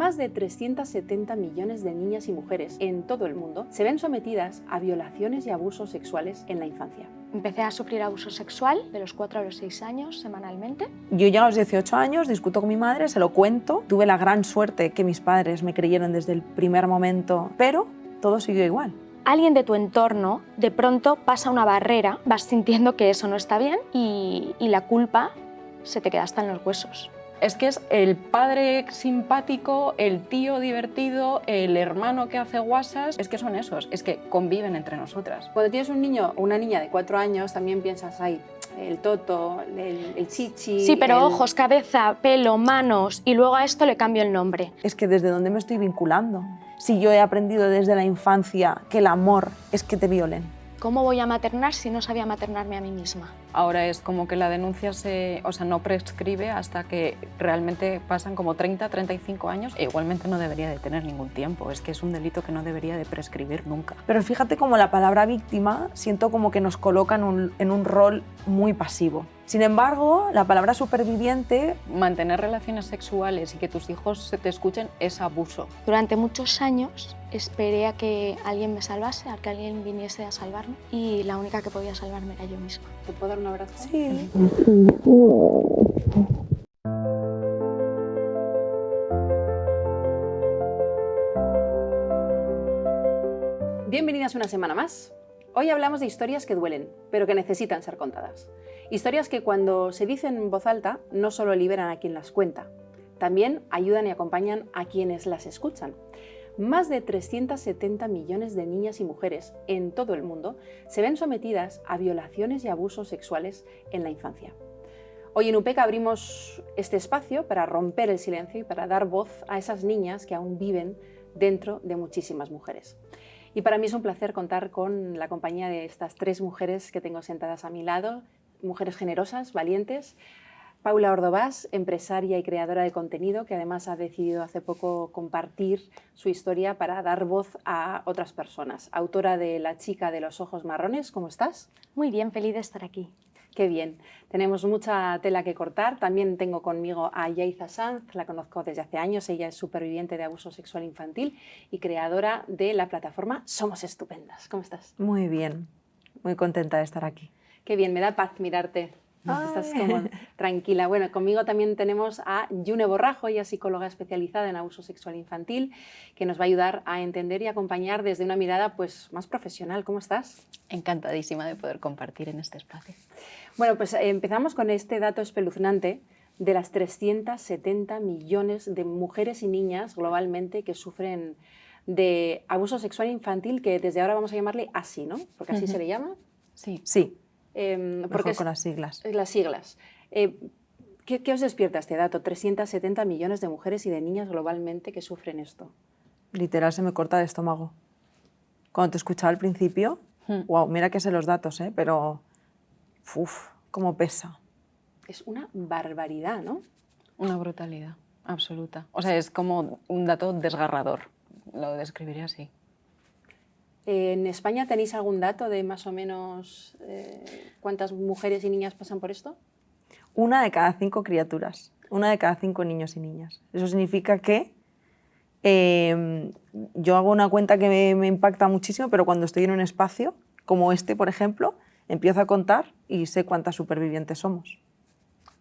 más de 370 millones de niñas y mujeres en todo el mundo se ven sometidas a violaciones y abusos sexuales en la infancia. Empecé a sufrir abuso sexual de los 4 a los 6 años semanalmente. Yo llego a los 18 años, discuto con mi madre, se lo cuento. Tuve la gran suerte que mis padres me creyeron desde el primer momento, pero todo siguió igual. Alguien de tu entorno de pronto pasa una barrera, vas sintiendo que eso no está bien y la culpa se te queda hasta en los huesos. Es que es el padre simpático, el tío divertido, el hermano que hace guasas. Es que son esos, es que conviven entre nosotras. Cuando tienes un niño o una niña de 4 años, también piensas, ay, el toto, el chichi... Sí, pero ojos, cabeza, pelo, manos, y luego a esto le cambio el nombre. Es que ¿desde dónde me estoy vinculando? Si yo he aprendido desde la infancia que el amor es que te violen. ¿Cómo voy a maternar si no sabía maternarme a mí misma? Ahora es como que la denuncia no prescribe hasta que realmente pasan como 30, 35 años e igualmente no debería de tener ningún tiempo. Es que es un delito que no debería de prescribir nunca. Pero fíjate como la palabra víctima siento como que nos coloca en un rol muy pasivo. Sin embargo, la palabra superviviente... Mantener relaciones sexuales y que tus hijos se te escuchen es abuso. Durante muchos años esperé a que alguien me salvase, a que alguien viniese a salvarme, y la única que podía salvarme era yo misma. ¿Te puedo dar un abrazo? Sí. Bienvenidas una semana más. Hoy hablamos de historias que duelen, pero que necesitan ser contadas. Historias que cuando se dicen en voz alta no solo liberan a quien las cuenta, también ayudan y acompañan a quienes las escuchan. Más de 370 millones de niñas y mujeres en todo el mundo se ven sometidas a violaciones y abusos sexuales en la infancia. Hoy en UPEC abrimos este espacio para romper el silencio y para dar voz a esas niñas que aún viven dentro de muchísimas mujeres. Y para mí es un placer contar con la compañía de estas 3 mujeres que tengo sentadas a mi lado, mujeres generosas, valientes. Paula Ordovás, empresaria y creadora de contenido, que además ha decidido hace poco compartir su historia para dar voz a otras personas. Autora de La chica de los ojos marrones, ¿cómo estás? Muy bien, feliz de estar aquí. Qué bien. Tenemos mucha tela que cortar. También tengo conmigo a Yaiza Sanz, la conozco desde hace años. Ella es superviviente de abuso sexual infantil y creadora de la plataforma Somos Estupendas. ¿Cómo estás? Muy bien, muy contenta de estar aquí. Qué bien, me da paz mirarte. Estás como tranquila. Bueno, conmigo también tenemos a Yune Borrajo, ella es psicóloga especializada en abuso sexual infantil, que nos va a ayudar a entender y acompañar desde una mirada pues, más profesional. ¿Cómo estás? Encantadísima de poder compartir en este espacio. Bueno, pues empezamos con este dato espeluznante de las 370 millones de mujeres y niñas globalmente que sufren de abuso sexual infantil, que desde ahora vamos a llamarle así, ¿no? Porque así se le llama. Sí. Sí. Porque con las siglas. Las siglas. ¿Qué os despierta este dato? 370 millones de mujeres y de niñas globalmente que sufren esto. Literal se me corta el estómago. Cuando te escuchaba al principio, wow, mira que sé los datos, pero uf, cómo pesa. Es una barbaridad, ¿no? Una brutalidad absoluta. O sea, es como un dato desgarrador, lo describiría así. ¿En España tenéis algún dato de más o menos cuántas mujeres y niñas pasan por esto? 1 de cada 5 criaturas, 1 de cada 5 niños y niñas. Eso significa que yo hago una cuenta que me impacta muchísimo, pero cuando estoy en un espacio como este, por ejemplo, empiezo a contar y sé cuántas supervivientes somos.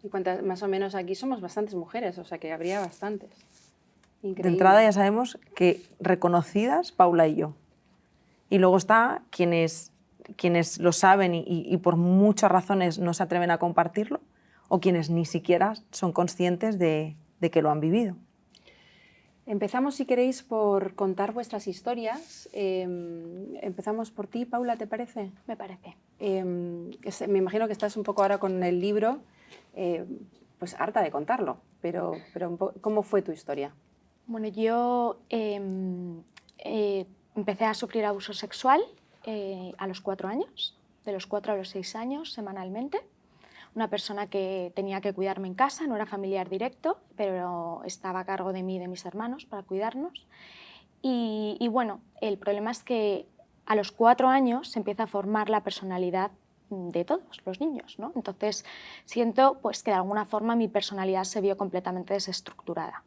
¿Y cuántas? Más o menos aquí somos bastantes mujeres, o sea que habría bastantes. Increíble. De entrada ya sabemos que reconocidas, Paula y yo. Y luego está quienes lo saben y por muchas razones no se atreven a compartirlo, o quienes ni siquiera son conscientes de que lo han vivido. Empezamos, si queréis, por contar vuestras historias. Empezamos por ti, Paula, ¿te parece? Me parece. Me imagino que estás un poco ahora con el libro, pues harta de contarlo, pero ¿cómo fue tu historia? Bueno, yo empecé a sufrir abuso sexual a los 4 años, de los 4 a los 6 años semanalmente. Una persona que tenía que cuidarme en casa, no era familiar directo, pero estaba a cargo de mí y de mis hermanos para cuidarnos. Y bueno, el problema es que a los 4 años se empieza a formar la personalidad de todos los niños, ¿no? Entonces siento pues, que de alguna forma mi personalidad se vio completamente desestructurada.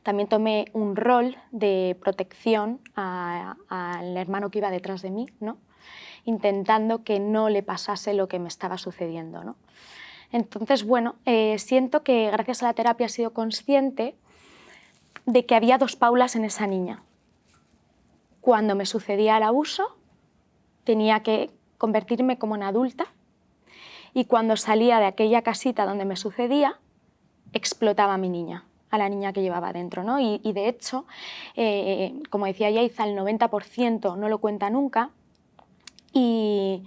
también tomé un rol de protección al hermano que iba detrás de mí, ¿no? Intentando que no le pasase lo que me estaba sucediendo, ¿no? Entonces, bueno, siento que gracias a la terapia he sido consciente de que había dos Paulas en esa niña. Cuando me sucedía el abuso, tenía que convertirme como en adulta, y cuando salía de aquella casita donde me sucedía, explotaba a mi niña, a la niña que llevaba dentro, ¿no? Y de hecho, como decía Yaiza, el 90% no lo cuenta nunca, y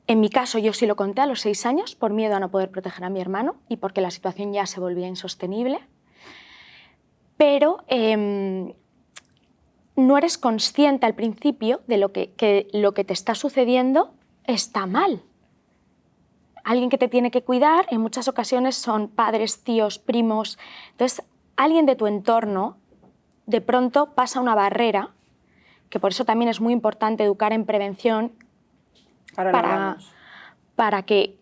en mi caso yo sí lo conté a los 6 años por miedo a no poder proteger a mi hermano y porque la situación ya se volvía insostenible, pero no eres consciente al principio de lo que te está sucediendo está mal. Alguien que te tiene que cuidar en muchas ocasiones son padres, tíos, primos. Entonces, alguien de tu entorno de pronto pasa una barrera, que por eso también es muy importante educar en prevención para que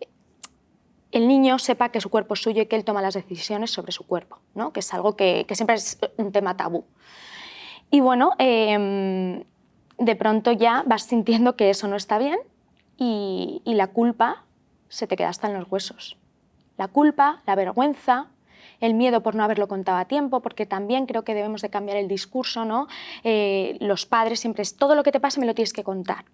el niño sepa que su cuerpo es suyo y que él toma las decisiones sobre su cuerpo, ¿no? Que es algo que siempre es un tema tabú. Y bueno, de pronto ya vas sintiendo que eso no está bien y la culpa se te queda hasta en los huesos. La culpa, la vergüenza, el miedo por no haberlo contado a tiempo, porque también creo que debemos de cambiar el discurso, ¿no? Los padres siempre es todo lo que te pase me lo tienes que contar.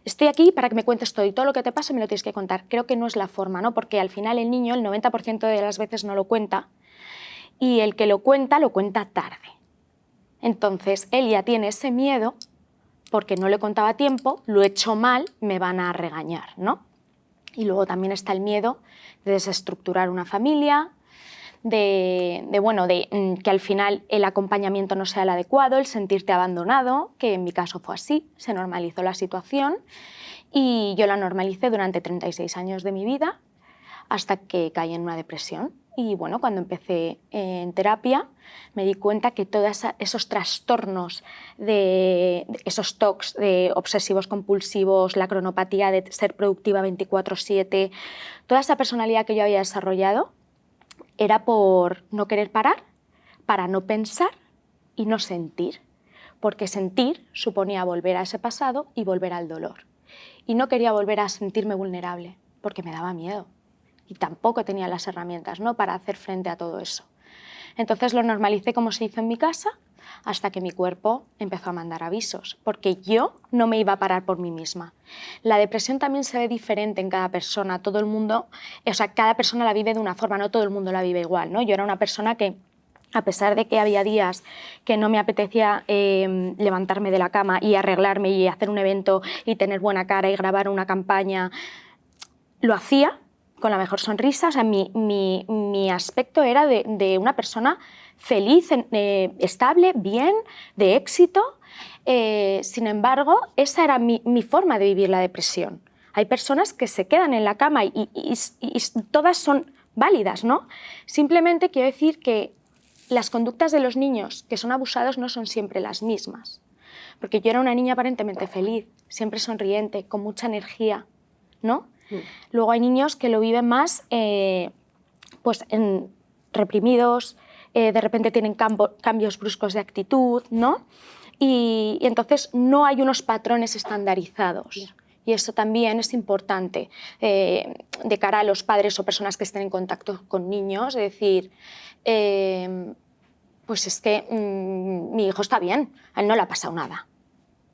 Estoy aquí para que me cuentes todo y todo lo que te pase me lo tienes que contar. Creo que no es la forma, ¿no? Porque al final el niño el 90% de las veces no lo cuenta y el que lo cuenta tarde. Entonces él ya tiene ese miedo porque no le contaba a tiempo, lo he hecho mal, me van a regañar, ¿no? Y luego también está el miedo de desestructurar una familia, de que al final el acompañamiento no sea el adecuado, el sentirte abandonado, que en mi caso fue así, se normalizó la situación y yo la normalicé durante 36 años de mi vida hasta que caí en una depresión. Y bueno, cuando empecé en terapia me di cuenta que todos esos trastornos, esos TOCs de obsesivos compulsivos, la cronopatía de ser productiva 24/7, toda esa personalidad que yo había desarrollado era por no querer parar, para no pensar y no sentir, porque sentir suponía volver a ese pasado y volver al dolor. Y no quería volver a sentirme vulnerable, porque me daba miedo. Y tampoco tenía las herramientas, ¿no?, para hacer frente a todo eso. Entonces lo normalicé como se hizo en mi casa hasta que mi cuerpo empezó a mandar avisos, porque yo no me iba a parar por mí misma. La depresión también se ve diferente en cada persona, todo el mundo, o sea, cada persona la vive de una forma, no todo el mundo la vive igual, ¿no? Yo era una persona que, a pesar de que había días que no me apetecía levantarme de la cama y arreglarme y hacer un evento y tener buena cara y grabar una campaña, lo hacía con la mejor sonrisa. O sea, mi aspecto era de una persona feliz, estable, bien, de éxito. Sin embargo, esa era mi forma de vivir la depresión. Hay personas que se quedan en la cama y todas son válidas, ¿no? Simplemente quiero decir que las conductas de los niños que son abusados no son siempre las mismas. Porque yo era una niña aparentemente feliz, siempre sonriente, con mucha energía, ¿no? Luego hay niños que lo viven más reprimidos, de repente tienen cambios bruscos de actitud, ¿no? Y entonces no hay unos patrones estandarizados. Y eso también es importante de cara a los padres o personas que estén en contacto con niños, es decir, pues es que mi hijo está bien, a él no le ha pasado nada.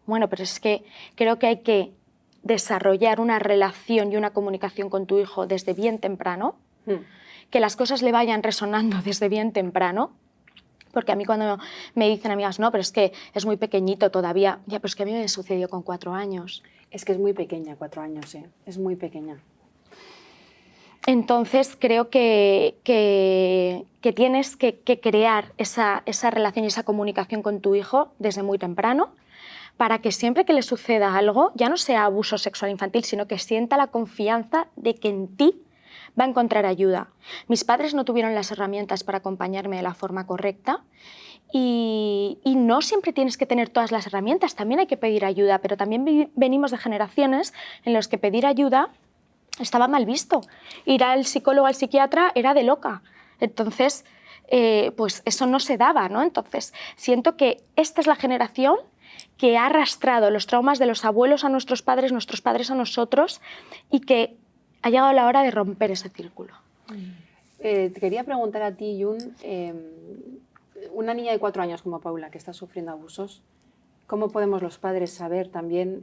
Bueno, pero es que creo que hay que desarrollar una relación y una comunicación con tu hijo desde bien temprano, que las cosas le vayan resonando desde bien temprano, porque a mí cuando me dicen amigas, no, pero es que es muy pequeñito todavía, ya, pero es que a mí me sucedió con 4 años. Es que es muy pequeña, 4 años, es muy pequeña. Entonces creo que tienes que crear esa relación y esa comunicación con tu hijo desde muy temprano, para que siempre que le suceda algo, ya no sea abuso sexual infantil, sino que sienta la confianza de que en ti va a encontrar ayuda. Mis padres no tuvieron las herramientas para acompañarme de la forma correcta y no siempre tienes que tener todas las herramientas, también hay que pedir ayuda, pero también venimos de generaciones en las que pedir ayuda estaba mal visto. Ir al psicólogo, al psiquiatra, era de loca. Entonces, pues eso no se daba, ¿no? Entonces, siento que esta es la generación que ha arrastrado los traumas de los abuelos a nuestros padres a nosotros, y que ha llegado la hora de romper ese círculo. Te quería preguntar a ti, Yun, una niña de 4 años como Paula, que está sufriendo abusos, ¿cómo podemos los padres saber también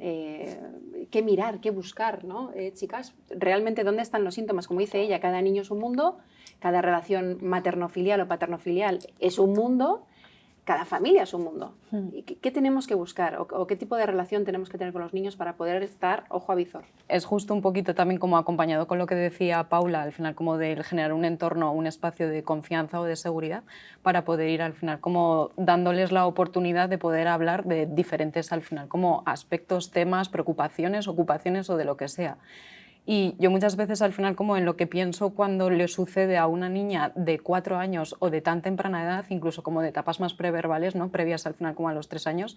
qué mirar, qué buscar, ¿no? Chicas, realmente dónde están los síntomas? Como dice ella, cada niño es un mundo, cada relación materno-filial o paterno-filial es un mundo, cada familia es un mundo. ¿Y qué tenemos que buscar o qué tipo de relación tenemos que tener con los niños para poder estar ojo a visor? Es justo un poquito también como acompañado con lo que decía Paula, al final como de generar un entorno, un espacio de confianza o de seguridad para poder ir al final como dándoles la oportunidad de poder hablar de diferentes al final como aspectos, temas, preocupaciones, ocupaciones o de lo que sea. Y yo muchas veces al final como en lo que pienso cuando le sucede a una niña de 4 años o de tan temprana edad, incluso como de etapas más preverbales, ¿no? Previas al final como a los 3 años,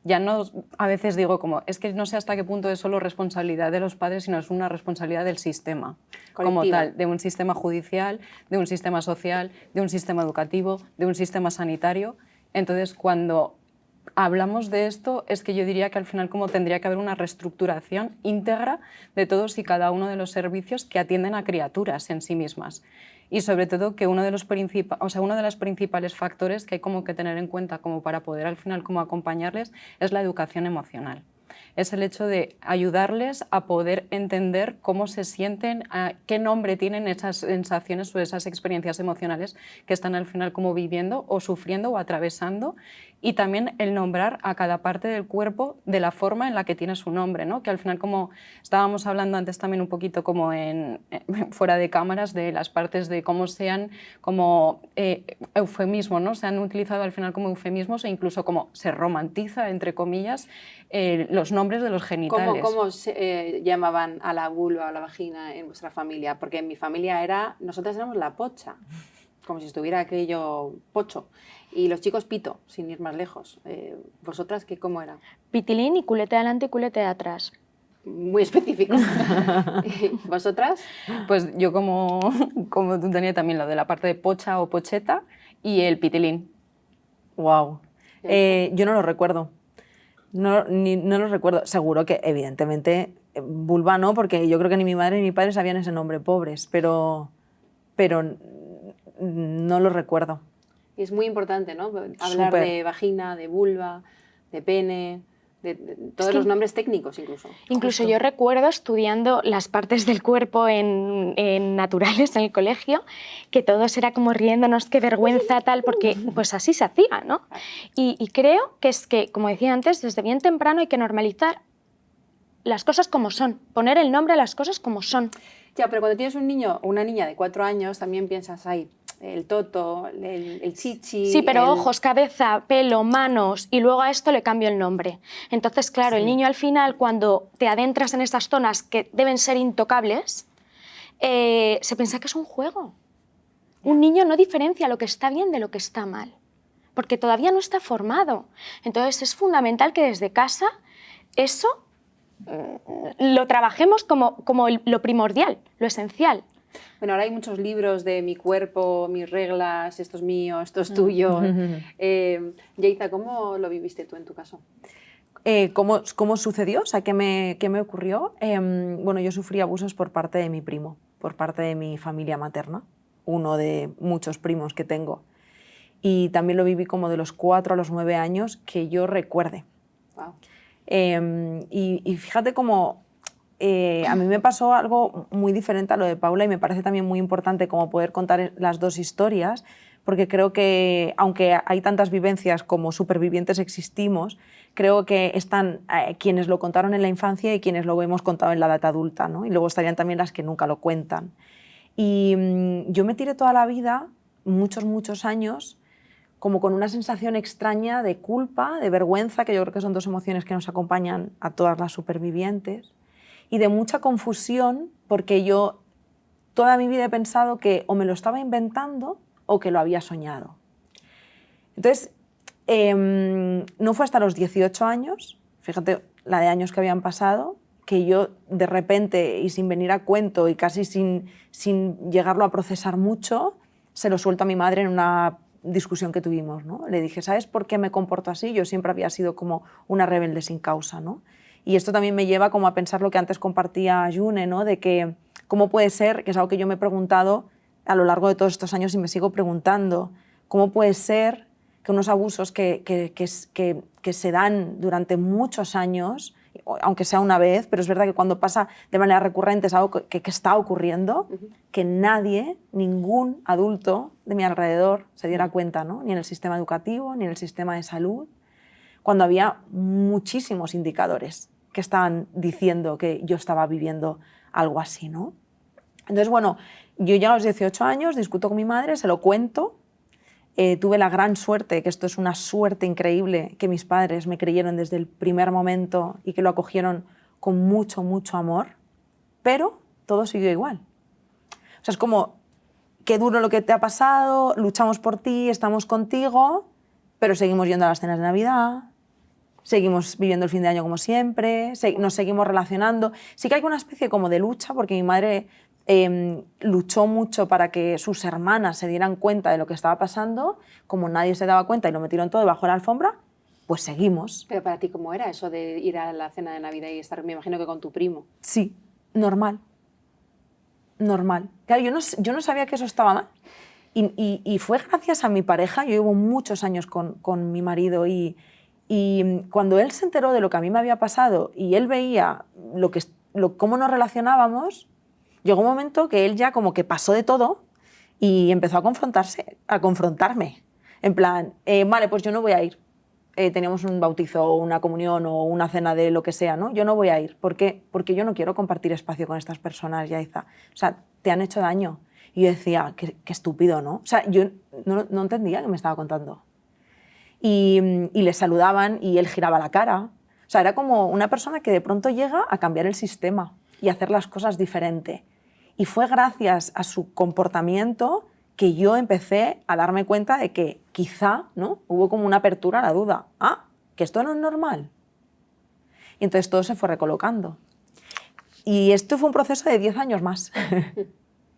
ya no, a veces digo como, es que no sé hasta qué punto es solo responsabilidad de los padres, sino es una responsabilidad del sistema, como tal, de un sistema judicial, de un sistema social, de un sistema educativo, de un sistema sanitario. Entonces, cuando hablamos de esto, es que yo diría que al final como tendría que haber una reestructuración íntegra de todos y cada uno de los servicios que atienden a criaturas en sí mismas. Y sobre todo que uno de los principales factores que hay como que tener en cuenta como para poder al final como acompañarles es la educación emocional. Es el hecho de ayudarles a poder entender cómo se sienten, qué nombre tienen esas sensaciones o esas experiencias emocionales que están al final como viviendo o sufriendo o atravesando, y también el nombrar a cada parte del cuerpo de la forma en la que tiene su nombre, ¿no? Que al final, como estábamos hablando antes también un poquito como fuera de cámaras, de las partes de cómo sean como eufemismos, ¿no? Se han utilizado al final como eufemismos e incluso como se romantiza, entre comillas, los nombres de los genitales. ¿Cómo se llamaban a la vulva o a la vagina en vuestra familia? Porque en mi familia nosotras éramos la pocha, como si estuviera aquello pocho. Y los chicos pito, sin ir más lejos. ¿Vosotras cómo era? Pitilín y culete adelante y culete de atrás. Muy específico. ¿Vosotras? Pues yo como tú tenía también lo de la parte de pocha o pocheta y el pitilín. Wow. Yo no lo recuerdo. No lo recuerdo. Seguro que, evidentemente, vulva no, porque yo creo que ni mi madre ni mi padre sabían ese nombre, pobres, pero no lo recuerdo. Y es muy importante, ¿no? Hablar de vagina, de vulva, de pene, de todos los nombres técnicos incluso. Incluso yo recuerdo estudiando las partes del cuerpo en naturales en el colegio, que todos era como riéndonos, qué vergüenza tal, porque pues así se hacía, ¿no? Y creo que es que, como decía antes, desde bien temprano hay que normalizar las cosas como son, poner el nombre a las cosas como son. Ya, pero cuando tienes un niño o una niña de 4 años también piensas, el toto, el chichi... Sí, pero ojos, cabeza, pelo, manos, y luego a esto le cambio el nombre. Entonces, claro, sí. El niño al final, cuando te adentras en estas zonas que deben ser intocables, se piensa que es un juego. Un niño no diferencia lo que está bien de lo que está mal, porque todavía no está formado. Entonces, es fundamental que desde casa eso lo trabajemos como lo primordial, lo esencial. Bueno, ahora hay muchos libros de mi cuerpo, mis reglas, esto es mío, esto es tuyo. Yeita, ¿cómo lo viviste tú en tu caso? ¿Cómo sucedió? O sea, ¿qué me ocurrió? Bueno, yo sufrí abusos por parte de mi primo, por parte de mi familia materna, uno de muchos primos que tengo. Y también lo viví como de los 4 a los 9 años que yo recuerde. Wow. Y fíjate cómo... a mí me pasó algo muy diferente a lo de Paula y me parece también muy importante como poder contar las dos historias, porque creo que, aunque hay tantas vivencias como supervivientes existimos, creo que están quienes lo contaron en la infancia y quienes lo hemos contado en la edad adulta, ¿no? Y luego estarían también las que nunca lo cuentan. Y yo me tiré toda la vida, muchos años, como con una sensación extraña de culpa, de vergüenza, que yo creo que son dos emociones que nos acompañan a todas las supervivientes, y de mucha confusión, porque yo toda mi vida he pensado que o me lo estaba inventando o que lo había soñado. Entonces, no fue hasta los 18 años, fíjate la de años que habían pasado, que yo de repente y sin venir a cuento y casi sin llegarlo a procesar mucho, se lo suelto a mi madre en una discusión que tuvimos, ¿no? Le dije, ¿sabes por qué me comporto así? Yo siempre había sido como una rebelde sin causa, ¿no? Y esto también me lleva como a pensar lo que antes compartía June, ¿no? De que cómo puede ser, que es algo que yo me he preguntado a lo largo de todos estos años y me sigo preguntando, cómo puede ser que unos abusos que se dan durante muchos años, aunque sea una vez, pero es verdad que cuando pasa de manera recurrente es algo que está ocurriendo, que nadie, ningún adulto de mi alrededor se diera cuenta, ¿no? Ni en el sistema educativo, ni en el sistema de salud, cuando había muchísimos indicadores que estaban diciendo que yo estaba viviendo algo así, ¿no? Entonces, bueno, yo ya a los 18 años discuto con mi madre, se lo cuento. Tuve la gran suerte, que esto es una suerte increíble, que mis padres me creyeron desde el primer momento y que lo acogieron con mucho, mucho amor, pero todo siguió igual. O sea, es como, qué duro lo que te ha pasado, luchamos por ti, estamos contigo, pero seguimos yendo a las cenas de Navidad, seguimos viviendo el fin de año como siempre, nos seguimos relacionando. Sí que hay una especie como de lucha, porque mi madre luchó mucho para que sus hermanas se dieran cuenta de lo que estaba pasando. Como nadie se daba cuenta y lo metieron todo debajo de la alfombra, pues seguimos. Pero para ti, ¿cómo era eso de ir a la cena de Navidad y estar, me imagino que con tu primo? Sí, normal. Normal. Claro, yo no sabía que eso estaba mal. Y fue gracias a mi pareja. Yo llevo muchos años con mi marido y cuando él se enteró de lo que a mí me había pasado y él veía cómo nos relacionábamos, llegó un momento que él ya como que pasó de todo y empezó a confrontarme. En plan, vale, pues yo no voy a ir. Teníamos un bautizo o una comunión o una cena de lo que sea, ¿no? Yo no voy a ir. ¿Por qué? Porque yo no quiero compartir espacio con estas personas, Yaiza. O sea, te han hecho daño. Y yo decía, qué estúpido, ¿no? O sea, yo no entendía qué me estaba contando. Y le saludaban y él giraba la cara. O sea, era como una persona que de pronto llega a cambiar el sistema y a hacer las cosas diferente. Y fue gracias a su comportamiento que yo empecé a darme cuenta de que quizá, ¿no?, hubo como una apertura a la duda. Ah, que esto no es normal. Y entonces todo se fue recolocando. Y esto fue un proceso de 10 años más.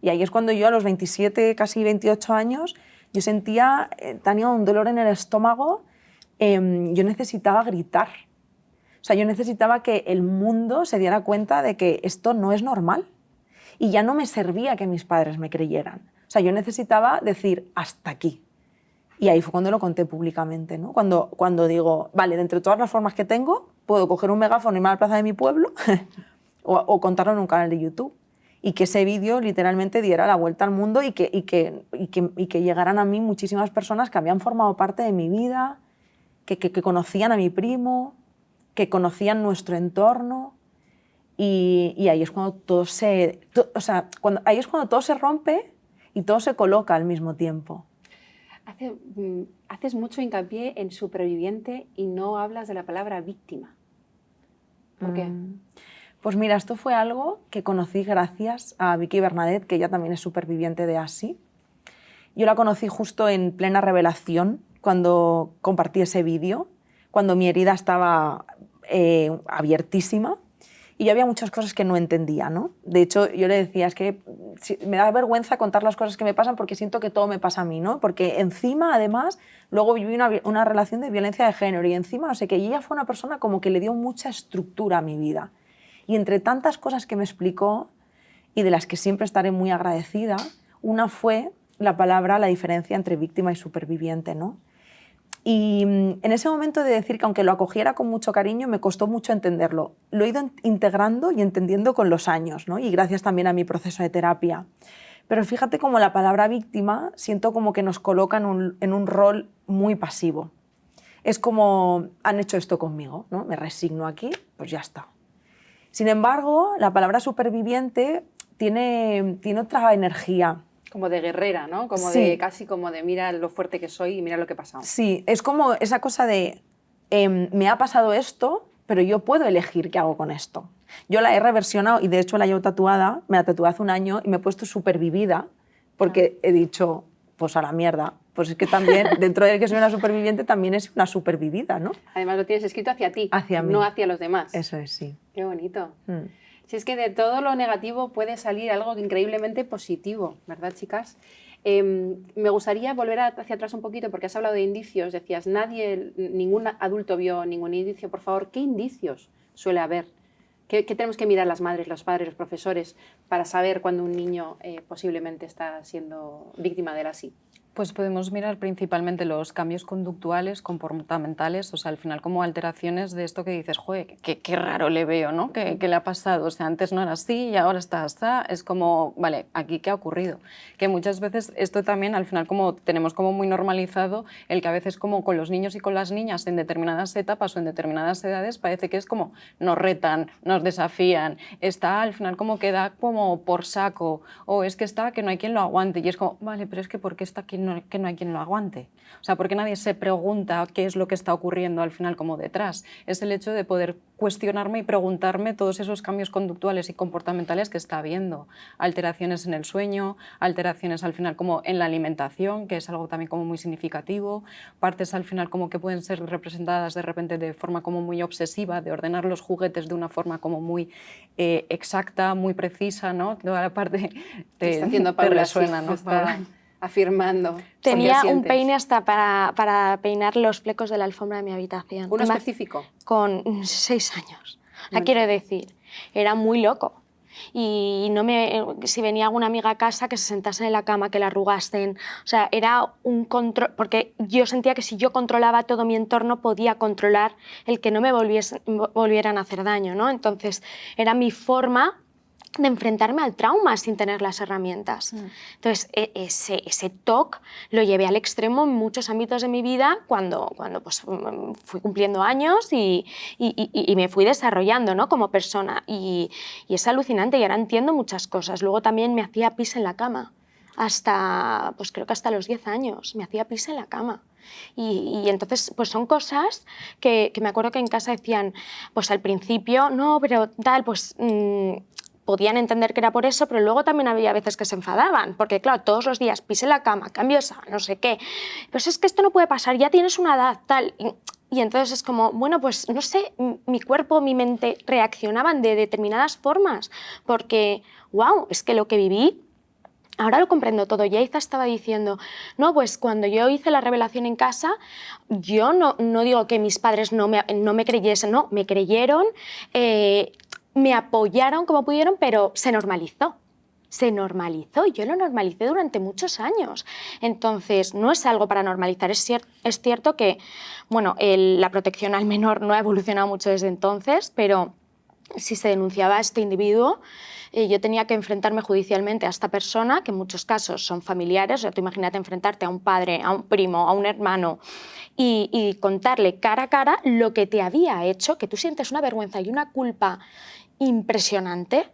Y ahí es cuando yo a los 27, casi 28 años, yo sentía, tenía un dolor en el estómago, yo necesitaba gritar. O sea, yo necesitaba que el mundo se diera cuenta de que esto no es normal. Y ya no me servía que mis padres me creyeran. O sea, yo necesitaba decir hasta aquí. Y ahí fue cuando lo conté públicamente, ¿no? Cuando digo, vale, de entre todas las formas que tengo, puedo coger un megáfono y irme a la plaza de mi pueblo o contarlo en un canal de YouTube. Y que ese vídeo literalmente diera la vuelta al mundo y que llegaran a mí muchísimas personas que habían formado parte de mi vida, que conocían a mi primo, que conocían nuestro entorno. Y ahí es cuando ahí es cuando todo se rompe y todo se coloca al mismo tiempo. Haces mucho hincapié en superviviente y no hablas de la palabra víctima. ¿Por qué? Pues mira, esto fue algo que conocí gracias a Vicky Bernadette, que ella también es superviviente de ASI. Yo la conocí justo en plena revelación, cuando compartí ese vídeo, cuando mi herida estaba abiertísima. Y yo había muchas cosas que no entendía, ¿no? De hecho, yo le decía, es que me da vergüenza contar las cosas que me pasan porque siento que todo me pasa a mí, ¿no? Porque encima, además, luego viví una relación de violencia de género y encima, no sé qué, y ella fue una persona como que le dio mucha estructura a mi vida. Y entre tantas cosas que me explicó y de las que siempre estaré muy agradecida, una fue la diferencia entre víctima y superviviente, ¿no? Y en ese momento de decir que aunque lo acogiera con mucho cariño, me costó mucho entenderlo. Lo he ido integrando y entendiendo con los años, ¿no? Y gracias también a mi proceso de terapia. Pero fíjate cómo la palabra víctima siento como que nos coloca en un rol muy pasivo. Es como, han hecho esto conmigo, ¿no? Me resigno aquí, pues ya está. Sin embargo, la palabra superviviente tiene otra energía. Como de guerrera, ¿no? Como sí. Casi como de mira lo fuerte que soy y mira lo que he pasado. Sí, es como esa cosa de me ha pasado esto, pero yo puedo elegir qué hago con esto. Yo la he reversionado y de hecho la llevo tatuada, me la tatué hace un año y me he puesto supervivida porque he dicho, pues a la mierda. Pues es que también, dentro de que soy una superviviente, también es una supervivida, ¿no? Además lo tienes escrito hacia ti, hacia mí. No hacia los demás. Eso es, sí. Qué bonito. Si es que de todo lo negativo puede salir algo increíblemente positivo, ¿verdad, chicas? Me gustaría volver hacia atrás un poquito porque has hablado de indicios, decías, ningún adulto vio ningún indicio. Por favor, ¿qué indicios suele haber? ¿Qué tenemos que mirar las madres, los padres, los profesores para saber cuando un niño posiblemente está siendo víctima del así? Pues podemos mirar principalmente los cambios conductuales, comportamentales, o sea, al final como alteraciones de esto que dices, joder, qué raro le veo, ¿no? ¿Qué le ha pasado? O sea, antes no era así y ahora está así. Es como, vale, ¿aquí qué ha ocurrido? Que muchas veces esto también, al final, como tenemos como muy normalizado el que a veces como con los niños y con las niñas en determinadas etapas o en determinadas edades parece que es como nos retan, nos desafían, está al final como queda como por saco, o es que está que no hay quien lo aguante y es como, vale, pero es que ¿por qué está aquí? Que no hay quien lo aguante. O sea, porque nadie se pregunta qué es lo que está ocurriendo al final como detrás. Es el hecho de poder cuestionarme y preguntarme todos esos cambios conductuales y comportamentales que está habiendo. Alteraciones en el sueño, alteraciones al final como en la alimentación, que es algo también como muy significativo, partes al final como que pueden ser representadas de repente de forma como muy obsesiva, de ordenar los juguetes de una forma como muy exacta, muy precisa, ¿no? Toda la parte está haciendo Paula, te resuena, sí, ¿no? Está afirmando. Tenía un peine hasta para peinar los flecos de la alfombra de mi habitación. ¿Uno específico? Con 6 años. Quiero decir, era muy loco. Y si venía alguna amiga a casa, que se sentasen en la cama, que la arrugasen. O sea, era un control, porque yo sentía que si yo controlaba todo mi entorno, podía controlar el que no me volvieran a hacer daño, ¿no? Entonces, era mi forma de enfrentarme al trauma sin tener las herramientas. Entonces, ese TOC lo llevé al extremo en muchos ámbitos de mi vida cuando pues, fui cumpliendo años y me fui desarrollando, ¿no? Como persona. Y es alucinante y ahora entiendo muchas cosas. Luego también me hacía pis en la cama. Pues creo que hasta los 10 años me hacía pis en la cama. Y entonces pues son cosas que me acuerdo que en casa decían, pues al principio, no, pero tal, pues... podían entender que era por eso, pero luego también había veces que se enfadaban, porque claro, todos los días pise la cama, cambio esa, no sé qué, pues es que esto no puede pasar, ya tienes una edad, tal, y entonces es como, bueno, pues no sé, mi cuerpo, mi mente reaccionaban de determinadas formas, porque, wow, es que lo que viví, ahora lo comprendo todo. Yaiza estaba diciendo, no, pues cuando yo hice la revelación en casa, yo no digo que mis padres no me creyesen, no, me creyeron, me apoyaron como pudieron, pero se normalizó. Se normalizó y yo lo normalicé durante muchos años. Entonces, no es algo para normalizar. Es cierto que bueno, la protección al menor no ha evolucionado mucho desde entonces, pero si se denunciaba a este individuo, yo tenía que enfrentarme judicialmente a esta persona, que en muchos casos son familiares. O sea, tú imagínate enfrentarte a un padre, a un primo, a un hermano y contarle cara a cara lo que te había hecho, que tú sientes una vergüenza y una culpa impresionante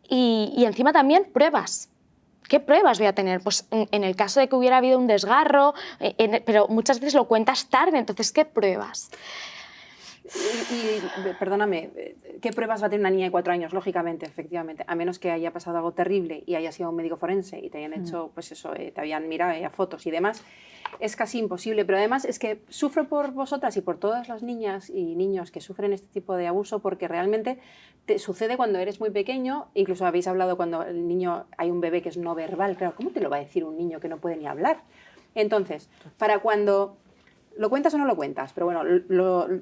y encima también pruebas. ¿Qué pruebas voy a tener? Pues en el caso de que hubiera habido un desgarro, pero muchas veces lo cuentas tarde, entonces ¿qué pruebas? Perdóname, ¿qué pruebas va a tener una niña de 4 años? Lógicamente, efectivamente, a menos que haya pasado algo terrible y haya sido un médico forense y te hayan hecho, pues eso, te habían mirado fotos y demás, es casi imposible. Pero además es que sufro por vosotras y por todas las niñas y niños que sufren este tipo de abuso, porque realmente te sucede cuando eres muy pequeño. Incluso habéis hablado cuando el niño, hay un bebé que es no verbal. Claro, ¿cómo te lo va a decir un niño que no puede ni hablar? Entonces, para cuando... ¿Lo cuentas o no lo cuentas? Pero bueno,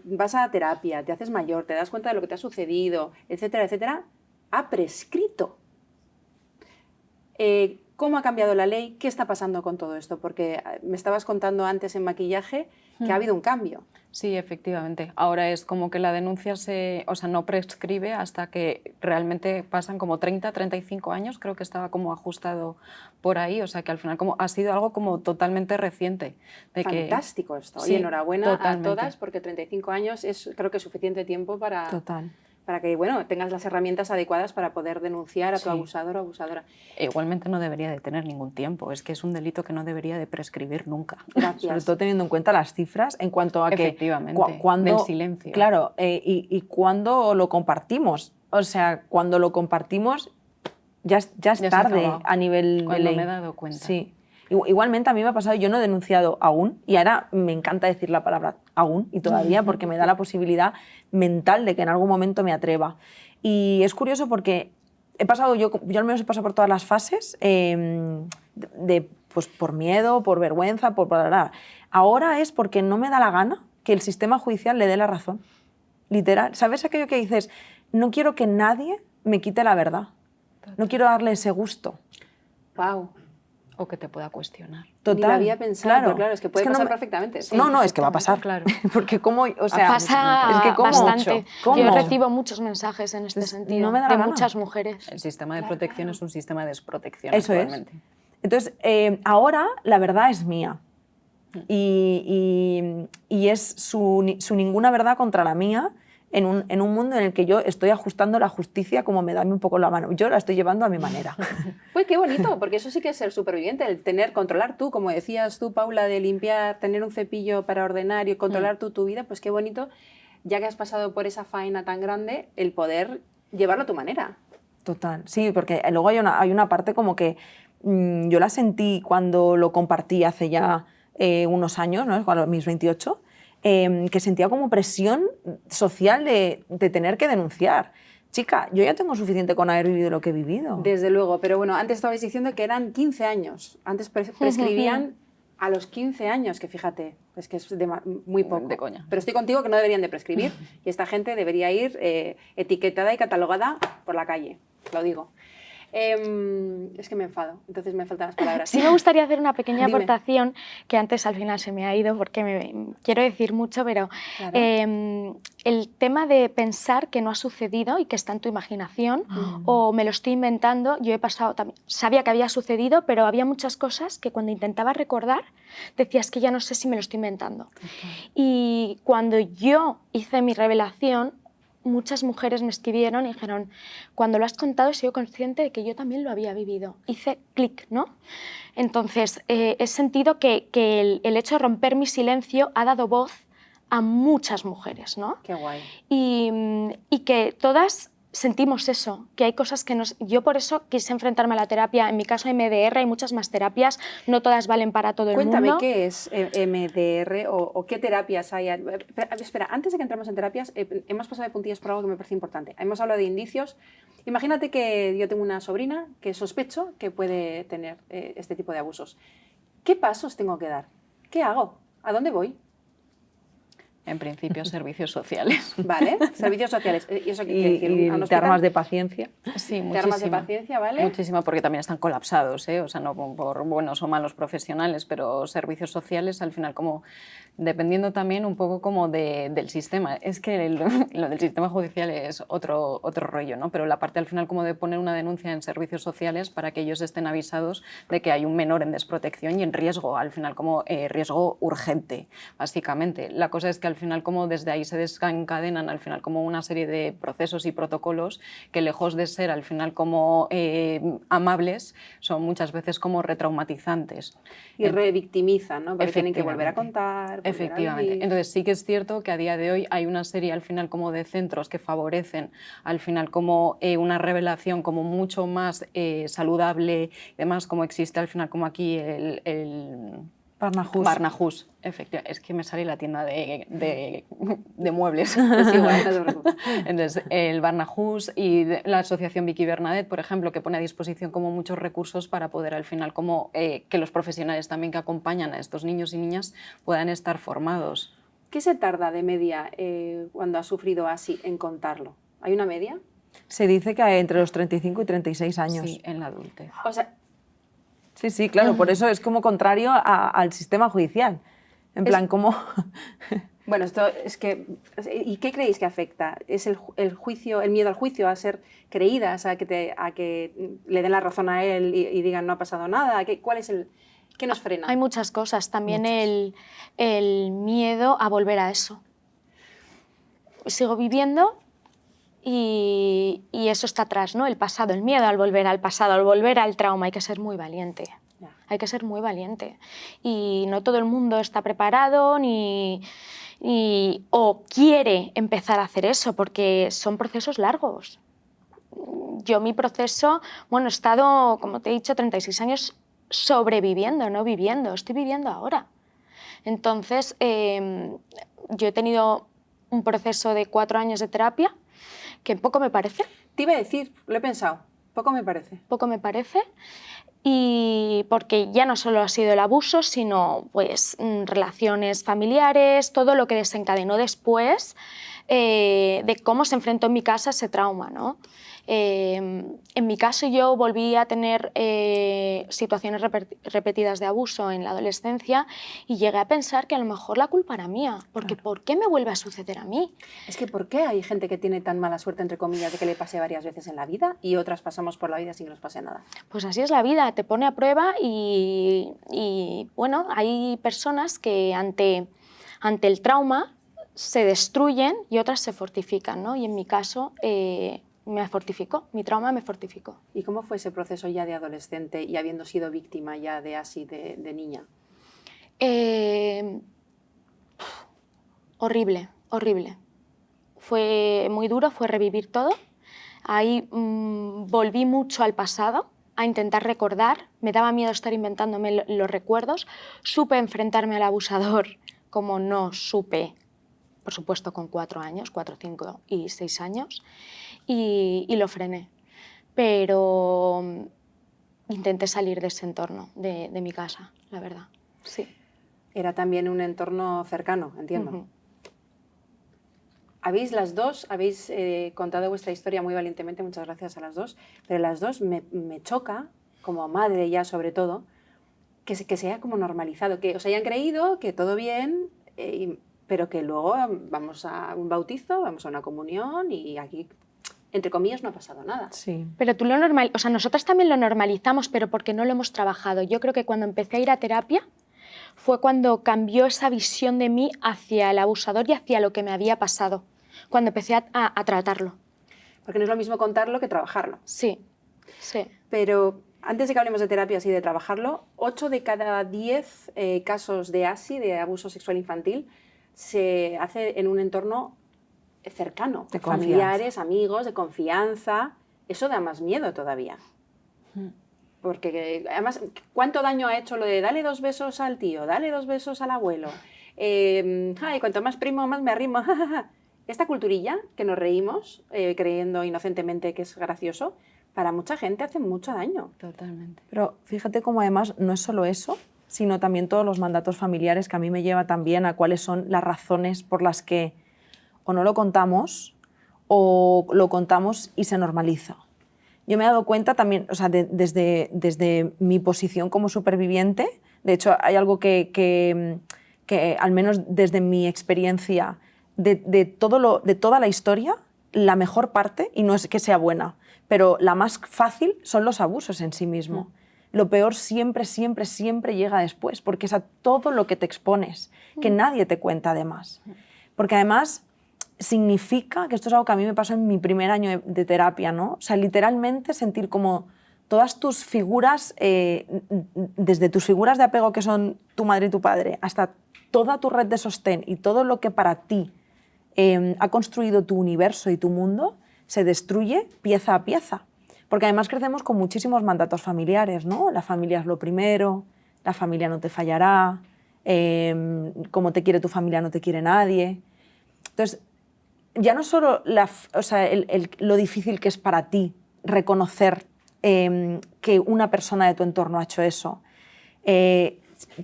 vas a terapia, te haces mayor, te das cuenta de lo que te ha sucedido, etcétera, etcétera, ha prescrito. ¿Cómo ha cambiado la ley? ¿Qué está pasando con todo esto? Porque me estabas contando antes en maquillaje que ha habido un cambio. Sí, efectivamente. Ahora es como que la denuncia no prescribe hasta que realmente pasan como 30, 35 años, creo que estaba como ajustado por ahí, o sea que al final como ha sido algo como totalmente reciente. Fantástico esto. Sí, y enhorabuena totalmente. a todas, porque 35 años es creo que suficiente tiempo para... Total. Para que tengas las herramientas adecuadas para poder denunciar a tu abusador o abusadora. Igualmente no debería de tener ningún tiempo, es que es un delito que no debería de prescribir nunca. Gracias. Sobre todo teniendo en cuenta las cifras en cuanto a efectivamente, cuando, del silencio. Claro, y cuando lo compartimos. O sea, cuando lo compartimos ya es tarde a nivel de ley. Me he dado cuenta. Sí. Igualmente a mí me ha pasado, yo no he denunciado aún, y ahora me encanta decir la palabra aún y todavía porque me da la posibilidad mental de que en algún momento me atreva. Y es curioso porque he pasado, yo al menos he pasado por todas las fases de pues por miedo, por vergüenza, por bla, bla, bla. Ahora es porque no me da la gana que el sistema judicial le dé la razón. Literal. ¿Sabes aquello que dices? No quiero que nadie me quite la verdad. No quiero darle ese gusto. Wow. O que te pueda cuestionar. Total. Ni lo había pensado, pero claro, es que puede pasar perfectamente. Sí, no, es que va a pasar. Claro. Porque cómo, o sea, Pasa es que cómo, bastante. ¿cómo? Yo recibo muchos mensajes en este Entonces, sentido no me da la de gana. muchas mujeres. El sistema de protección es un sistema de desprotección Eso actualmente. es. Entonces, ahora la verdad es mía. Y es su ninguna verdad contra la mía en un mundo en el que yo estoy ajustando la justicia como me da a mí un poco la mano. Yo la estoy llevando a mi manera. Uy, qué bonito, porque eso sí que es ser superviviente, el controlar tú, como decías tú, Paula, de limpiar, tener un cepillo para ordenar y controlar tú tu vida, pues qué bonito, ya que has pasado por esa faena tan grande, el poder llevarlo a tu manera. Total, sí, porque luego hay una parte como que yo la sentí cuando lo compartí hace ya unos años, ¿no? A mis 28, que sentía como presión social de tener que denunciar. Chica, yo ya tengo suficiente con haber vivido lo que he vivido. Desde luego, pero bueno, antes estabais diciendo que eran 15 años. Antes prescribían a los 15 años, que fíjate, es que es muy poco. De coña. Pero estoy contigo que no deberían de prescribir y esta gente debería ir etiquetada y catalogada por la calle, lo digo. Es que me enfado, entonces me faltan las palabras. Sí me gustaría hacer una pequeña Dime. aportación que antes al final se me ha ido porque quiero decir mucho, pero Claro. el tema de pensar que no ha sucedido y que está en tu imaginación o me lo estoy inventando, yo he pasado también, sabía que había sucedido, pero había muchas cosas que cuando intentaba recordar decías que ya no sé si me lo estoy inventando. Y cuando yo hice mi revelación, muchas mujeres me escribieron y dijeron, cuando lo has contado he sido consciente de que yo también lo había vivido. Hice clic, ¿no? Entonces, he sentido que el hecho de romper mi silencio ha dado voz a muchas mujeres, ¿no? Qué guay. Y que todas sentimos eso, que hay cosas que nos... Yo por eso quise enfrentarme a la terapia. En mi caso hay MDR, hay muchas más terapias, no todas valen para todo el mundo. Cuéntame, ¿qué es MDR o qué terapias hay? Espera, antes de que entremos en terapias, hemos pasado de puntillas por algo que me parece importante. Hemos hablado de indicios. Imagínate que yo tengo una sobrina que sospecho que puede tener este tipo de abusos. ¿Qué pasos tengo que dar? ¿Qué hago? ¿A dónde voy? En principio, servicios sociales. ¿Vale? Servicios sociales. ¿Y eso qué quiere decir? Y ¿A un te hospital? armas de paciencia. Sí, Te armas de muchísima. paciencia, ¿vale? Muchísima, porque también están colapsados, ¿eh? O sea, no por buenos o malos profesionales, pero servicios sociales, al final, como dependiendo también un poco como del sistema. Es que lo del sistema judicial es otro rollo, ¿no? Pero la parte al final como de poner una denuncia en servicios sociales para que ellos estén avisados de que hay un menor en desprotección y en riesgo, al final como riesgo urgente, básicamente. La cosa es que al final como desde ahí se desencadenan al final como una serie de procesos y protocolos que lejos de ser al final como amables son muchas veces como retraumatizantes. Y revictimizan, ¿no? Porque tienen que volver a Efectivamente. contar. volver a Efectivamente. vivir. Entonces sí que es cierto que a día de hoy hay una serie al final como de centros que favorecen al final como una revelación como mucho más saludable y demás, como existe al final como aquí el Barnahus, efectivamente. Es que me sale la tienda de muebles. Es igual, no te preocupes. Entonces, el Barnahus y la asociación Vicky Bernadette, por ejemplo, que pone a disposición como muchos recursos para poder al final como que los profesionales también que acompañan a estos niños y niñas puedan estar formados. ¿Qué se tarda de media cuando has sufrido así en contarlo? ¿Hay una media? Se dice que entre los 35 y 36 años. Sí, en la adultez. O sea, Sí, sí, claro, por eso es como contrario al sistema judicial. En plan, como... bueno, esto es que... ¿Y qué creéis que afecta? ¿Es el juicio, el miedo al juicio, a ser creídas, a que le den la razón a él y digan no ha pasado nada? ¿Cuál es el... ¿Qué nos frena? Hay muchas cosas, también el miedo a volver a eso. Sigo viviendo y eso está atrás, ¿no? El pasado, el miedo al volver al pasado, al volver al trauma. Hay que ser muy valiente. Ya. Hay que ser muy valiente. Y no todo el mundo está preparado o quiere empezar a hacer eso, porque son procesos largos. Yo mi proceso, bueno, he estado, como te he dicho, 36 años sobreviviendo, no viviendo. Estoy viviendo ahora. Entonces, yo he tenido un proceso de 4 años de terapia, que poco me parece. Te iba a decir, lo he pensado, poco me parece. Poco me parece. Y porque ya no solo ha sido el abuso, sino pues relaciones familiares, todo lo que desencadenó después de cómo se enfrentó en mi casa ese trauma, ¿no? En mi caso yo volví a tener situaciones repetidas de abuso en la adolescencia y llegué a pensar que a lo mejor la culpa era mía, porque Claro. ¿por qué me vuelve a suceder a mí? Es que ¿por qué hay gente que tiene tan mala suerte, entre comillas, de que le pase varias veces en la vida y otras pasamos por la vida sin que nos pase nada? Pues así es la vida, te pone a prueba y bueno, hay personas que ante el trauma se destruyen y otras se fortifican, ¿no? Y en mi caso me fortificó, mi trauma me fortificó. ¿Y cómo fue ese proceso ya de adolescente y habiendo sido víctima ya de así de niña? Horrible, horrible. Fue muy duro, fue revivir todo. Ahí volví mucho al pasado, a intentar recordar. Me daba miedo estar inventándome los recuerdos. Supe enfrentarme al abusador como no supe, por supuesto, con 4 años, 4, 5 y 6 años. Y lo frené. Pero intenté salir de ese entorno, de mi casa, la verdad. Sí. Era también un entorno cercano, entiendo. Ujú. Las dos habéis contado vuestra historia muy valientemente, muchas gracias a las dos, pero las dos me choca, como madre ya sobre todo, que se haya como normalizado, que os hayan creído que todo bien, pero que luego vamos a un bautizo, vamos a una comunión y aquí, entre comillas, no ha pasado nada. Sí. Pero tú o sea, nosotras también lo normalizamos, pero porque no lo hemos trabajado. Yo creo que cuando empecé a ir a terapia fue cuando cambió esa visión de mí hacia el abusador y hacia lo que me había pasado, cuando empecé a tratarlo. Porque no es lo mismo contarlo que trabajarlo. Sí, sí. Pero antes de que hablemos de terapias y de trabajarlo, 8 de cada 10 casos de ASI, de abuso sexual infantil, se hace en un entorno cercano, De familiares, amigos, de confianza. Eso da más miedo todavía. Porque además, ¿cuánto daño ha hecho lo de dale 2 besos al tío, dale 2 besos al abuelo? Ay, cuanto más primo, más me arrimo. Esta culturilla que nos reímos, creyendo inocentemente que es gracioso, para mucha gente hace mucho daño. Totalmente. Pero fíjate cómo además no es solo eso, sino también todos los mandatos familiares que a mí me lleva también a cuáles son las razones por las que o no lo contamos o lo contamos y se normaliza. Yo me he dado cuenta también, o sea, desde mi posición como superviviente, de hecho hay algo que al menos desde mi experiencia, de toda la historia, la mejor parte, y no es que sea buena, pero la más fácil son los abusos en sí mismo. Lo peor siempre, siempre, siempre llega después, porque es a todo lo que te expones, que nadie te cuenta además. Porque además significa, que esto es algo que a mí me pasó en mi primer año de terapia, ¿no? O sea, literalmente sentir como todas tus figuras, desde tus figuras de apego que son tu madre y tu padre, hasta toda tu red de sostén y todo lo que para ti ha construido tu universo y tu mundo, se destruye pieza a pieza. Porque además crecemos con muchísimos mandatos familiares, ¿no? La familia es lo primero, la familia no te fallará, como te quiere tu familia no te quiere nadie. Entonces, ya no solo lo difícil que es para ti reconocer que una persona de tu entorno ha hecho eso,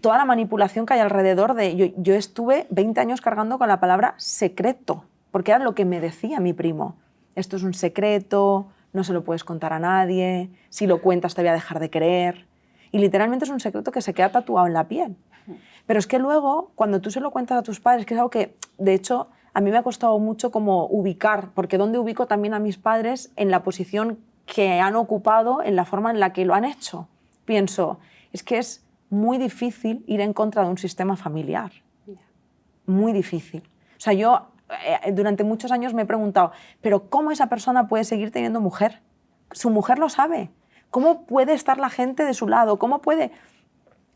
toda la manipulación que hay alrededor de... Yo estuve 20 años cargando con la palabra secreto, porque era lo que me decía mi primo. Esto es un secreto, no se lo puedes contar a nadie, si lo cuentas te voy a dejar de creer. Y literalmente es un secreto que se queda tatuado en la piel. Pero es que luego, cuando tú se lo cuentas a tus padres, que es algo que, de hecho, a mí me ha costado mucho como ubicar, porque ¿dónde ubico también a mis padres en la posición que han ocupado, en la forma en la que lo han hecho? Pienso, es que es muy difícil ir en contra de un sistema familiar. Muy difícil. O sea, yo durante muchos años me he preguntado, ¿pero cómo esa persona puede seguir teniendo mujer? Su mujer lo sabe. ¿Cómo puede estar la gente de su lado? ¿Cómo puede...?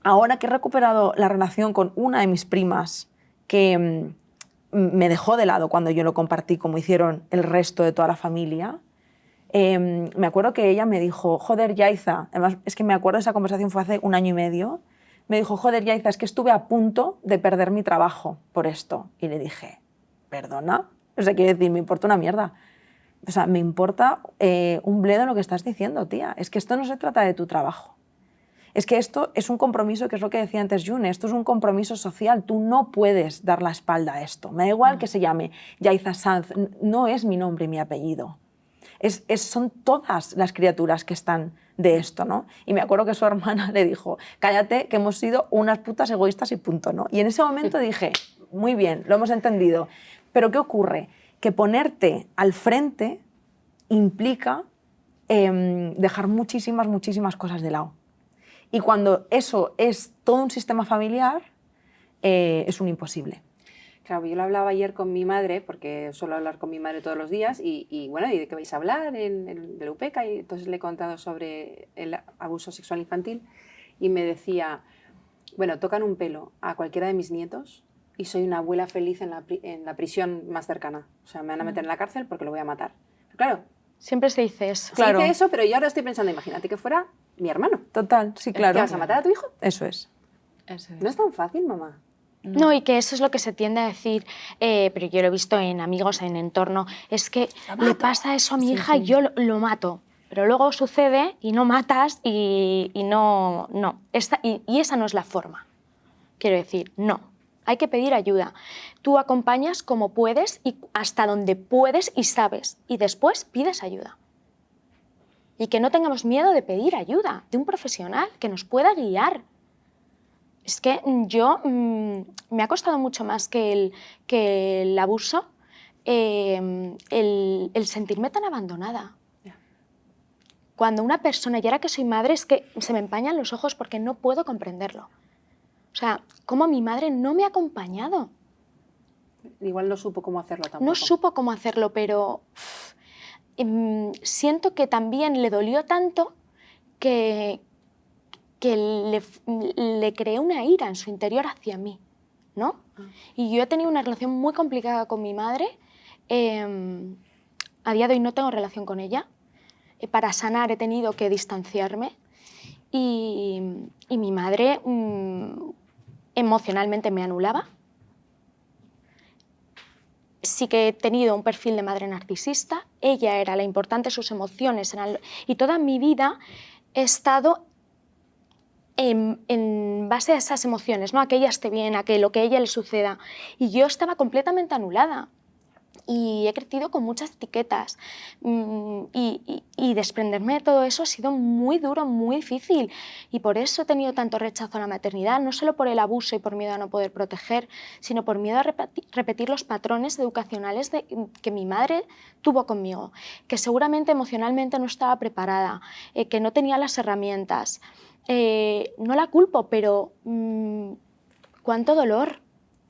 Ahora que he recuperado la relación con una de mis primas que me dejó de lado cuando yo lo compartí, como hicieron el resto de toda la familia, me acuerdo que ella me dijo, joder, Yaiza, además es que me acuerdo de esa conversación, fue hace 1 año y medio, me dijo, joder, Yaiza, es que estuve a punto de perder mi trabajo por esto. Y le dije, ¿perdona? O sea, quiere decir, me importa una mierda. O sea, me importa un bledo lo que estás diciendo, tía. Es que esto no se trata de tu trabajo. Es que esto es un compromiso, que es lo que decía antes June, esto es un compromiso social, tú no puedes dar la espalda a esto. Me da igual que se llame Yaiza Sanz, no es mi nombre y mi apellido. Son todas las criaturas que están de esto, ¿no? Y me acuerdo que su hermana le dijo, cállate, que hemos sido unas putas egoístas y punto, ¿no? Y en ese momento dije, muy bien, lo hemos entendido, pero ¿qué ocurre? Que ponerte al frente implica dejar muchísimas cosas de lado. Y cuando eso es todo un sistema familiar, es un imposible. Claro, yo lo hablaba ayer con mi madre, porque suelo hablar con mi madre todos los días, y bueno, ¿y de qué vais a hablar en la UPECA? Y entonces le he contado sobre el abuso sexual infantil y me decía, bueno, tocan un pelo a cualquiera de mis nietos y soy una abuela feliz en la prisión más cercana. O sea, me van a meter en la cárcel porque lo voy a matar. Pero claro, Siempre se dice eso. Claro. se dice eso, pero yo ahora estoy pensando, imagínate que fuera mi hermano. Total, sí, claro. ¿Qué vas a matar a tu hijo? Eso es. No es tan fácil, mamá. No, y que eso es lo que se tiende a decir, pero yo lo he visto en amigos, en entorno, es que le pasa eso a mi hija y yo lo mato. Pero luego sucede y no matas y no. Y esa no es la forma. Quiero decir, no. Hay que pedir ayuda. Tú acompañas como puedes y hasta donde puedes y sabes. Y después pides ayuda. Y que no tengamos miedo de pedir ayuda de un profesional que nos pueda guiar. Es que yo me ha costado mucho más que el abuso el sentirme tan abandonada. Cuando una persona, y ahora que soy madre, es que se me empañan los ojos porque no puedo comprenderlo. O sea, cómo mi madre no me ha acompañado. Igual no supo cómo hacerlo tampoco. No supo cómo hacerlo, pero siento que también le dolió tanto que le creé una ira en su interior hacia mí, ¿no? Y yo he tenido una relación muy complicada con mi madre. A día de hoy no tengo relación con ella. Para sanar he tenido que distanciarme. Y mi madre emocionalmente me anulaba. Sí que he tenido un perfil de madre narcisista. Ella era la importante, sus emociones eran... Y toda mi vida he estado en base a esas emociones, ¿no? A que ella esté bien, a que lo que a ella le suceda. Y yo estaba completamente anulada. Y he crecido con muchas etiquetas. Y desprenderme de todo eso ha sido muy duro, muy difícil. Y por eso he tenido tanto rechazo a la maternidad, no solo por el abuso y por miedo a no poder proteger, sino por miedo a repetir los patrones educacionales que mi madre tuvo conmigo, que seguramente emocionalmente no estaba preparada, que no tenía las herramientas. No la culpo, pero cuánto dolor,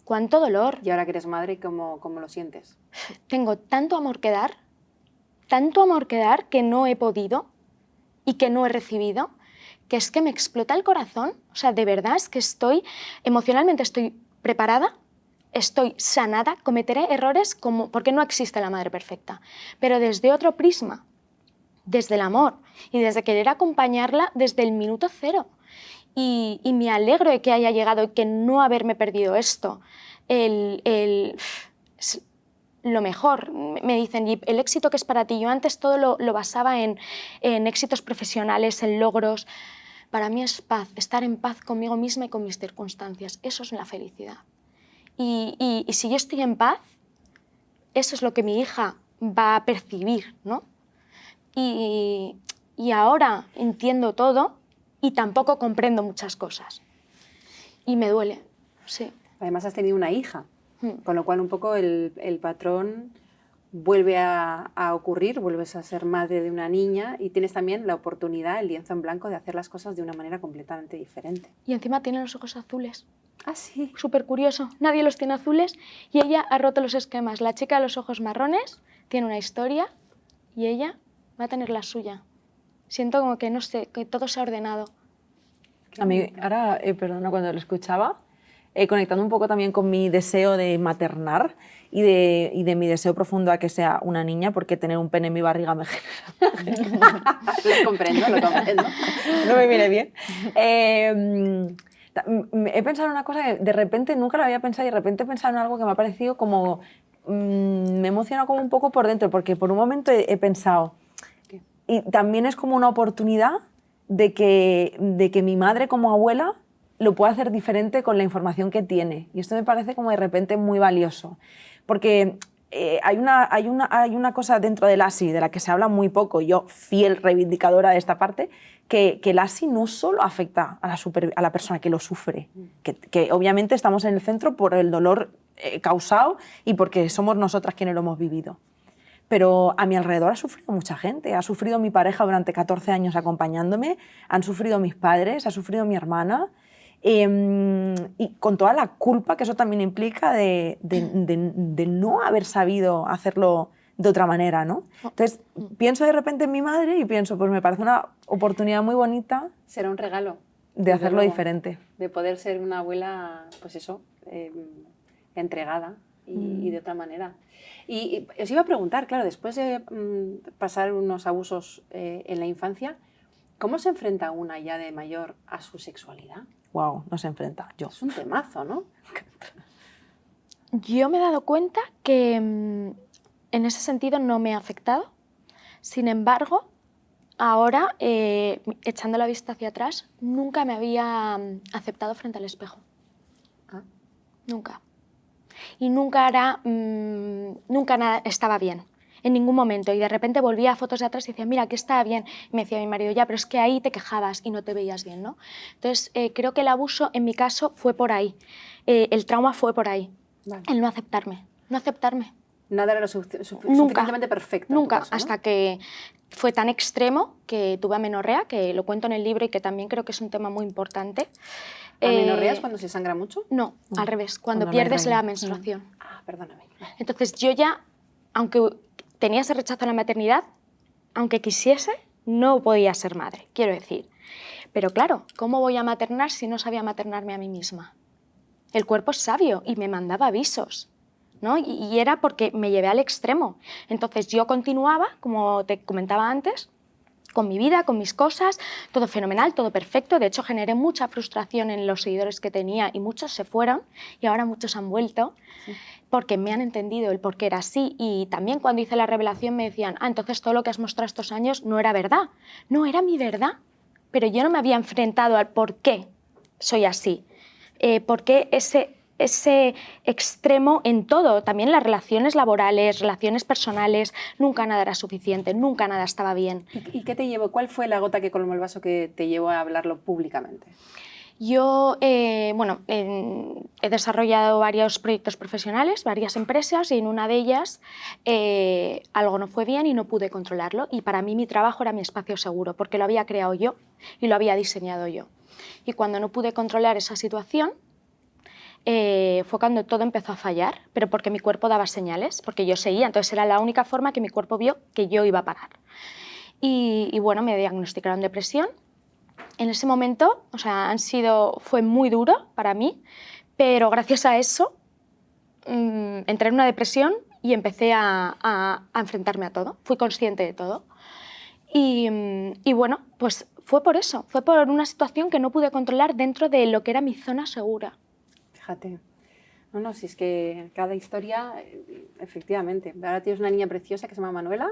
cuánto dolor. Y ahora que eres madre, ¿cómo lo sientes? Tengo tanto amor que dar que no he podido y que no he recibido, que es que me explota el corazón. O sea, de verdad es que emocionalmente estoy preparada, estoy sanada, cometeré errores porque no existe la madre perfecta, pero desde otro prisma, desde el amor y desde querer acompañarla desde el minuto cero. Y me alegro de que haya llegado y que no haberme perdido esto. Lo mejor, me dicen, y el éxito que es para ti. Yo antes todo lo basaba en éxitos profesionales, en logros. Para mí es paz, estar en paz conmigo misma y con mis circunstancias. Eso es la felicidad. Y si yo estoy en paz, eso es lo que mi hija va a percibir, ¿no? Y ahora entiendo todo y tampoco comprendo muchas cosas. Y me duele, sí. Además has tenido una hija, con lo cual un poco el patrón vuelve a ocurrir, vuelves a ser madre de una niña y tienes también la oportunidad, el lienzo en blanco, de hacer las cosas de una manera completamente diferente. Y encima tiene los ojos azules. Ah, sí. Súper curioso, nadie los tiene azules y ella ha roto los esquemas. La chica de los ojos marrones tiene una historia y ella va a tener la suya. Siento como que, no sé, que todo se ha ordenado. A mí, ahora, perdona, cuando lo escuchaba, conectando un poco también con mi deseo de maternar y de mi deseo profundo a que sea una niña, porque tener un pene en mi barriga me genera... Lo comprendo. No me viene bien. He pensado en una cosa que de repente nunca lo había pensado y de repente he pensado en algo que me ha parecido como... me emociona como un poco por dentro, porque por un momento he pensado... Y también es como una oportunidad de que mi madre como abuela lo puede hacer diferente con la información que tiene. Y esto me parece como de repente muy valioso. Porque hay una cosa dentro del ASI de la que se habla muy poco, yo fiel reivindicadora de esta parte, que el ASI no solo afecta a la persona que lo sufre, que obviamente estamos en el centro por el dolor causado y porque somos nosotras quienes lo hemos vivido. Pero a mi alrededor ha sufrido mucha gente. Ha sufrido mi pareja durante 14 años acompañándome, han sufrido mis padres, ha sufrido mi hermana. Y con toda la culpa que eso también implica de no haber sabido hacerlo de otra manera, ¿no? Entonces, pienso de repente en mi madre y pienso, pues me parece una oportunidad muy bonita. Será un regalo. De hacerlo diferente. De poder ser una abuela, pues eso, entregada y de otra manera. Y os iba a preguntar, claro, después de pasar unos abusos en la infancia, ¿cómo se enfrenta una ya de mayor a su sexualidad? Wow, no se enfrenta, yo. Es un temazo, ¿no? Yo me he dado cuenta que en ese sentido no me ha afectado. Sin embargo, ahora, echando la vista hacia atrás, nunca me había aceptado frente al espejo. Ah. Nunca. Y nunca nada estaba bien. En ningún momento. Y de repente volvía a fotos de atrás y decía, mira, aquí estaba bien. Y me decía mi marido, ya, pero es que ahí te quejabas y no te veías bien, ¿no? Entonces, creo que el abuso, en mi caso, fue por ahí. El trauma fue por ahí. Vale. El no aceptarme. No aceptarme. Nada era lo suficientemente perfecto. Nunca, Caso, ¿no? hasta que fue tan extremo que tuve amenorrea, que lo cuento en el libro y que también creo que es un tema muy importante. ¿Amenorrea es cuando se sangra mucho? No, al revés, cuando Cuando no hay pierdes regla. la menstruación. Ah, perdóname. Entonces yo ya, aunque tenía ese rechazo a la maternidad, aunque quisiese, no podía ser madre, quiero decir. Pero claro, ¿cómo voy a maternar si no sabía maternarme a mí misma? El cuerpo es sabio y me mandaba avisos, ¿no? Y era porque me llevé al extremo. Entonces yo continuaba, como te comentaba antes, con mi vida, con mis cosas, todo fenomenal, todo perfecto. De hecho, generé mucha frustración en los seguidores que tenía y muchos se fueron y ahora muchos han vuelto porque me han entendido el por qué era así. Y también cuando hice la revelación me decían, entonces todo lo que has mostrado estos años no era verdad. No, era mi verdad, pero yo no me había enfrentado al por qué soy así, por qué ese extremo en todo, también las relaciones laborales, relaciones personales, nunca nada era suficiente, nunca nada estaba bien. ¿Y qué te llevó? ¿Cuál fue la gota que colmó el vaso que te llevó a hablarlo públicamente? Yo, he desarrollado varios proyectos profesionales, varias empresas, y en una de ellas algo no fue bien y no pude controlarlo. Y para mí mi trabajo era mi espacio seguro, porque lo había creado yo y lo había diseñado yo. Y cuando no pude controlar esa situación, fue cuando todo empezó a fallar, pero porque mi cuerpo daba señales, porque yo seguía. Entonces era la única forma que mi cuerpo vio que yo iba a parar. Y bueno, me diagnosticaron depresión. En ese momento, o sea, fue muy duro para mí, pero gracias a eso entré en una depresión y empecé a enfrentarme a todo. Fui consciente de todo. Y bueno, pues fue por eso, fue por una situación que no pude controlar dentro de lo que era mi zona segura. Fíjate. No, si es que cada historia, efectivamente. Ahora tienes una niña preciosa que se llama Manuela,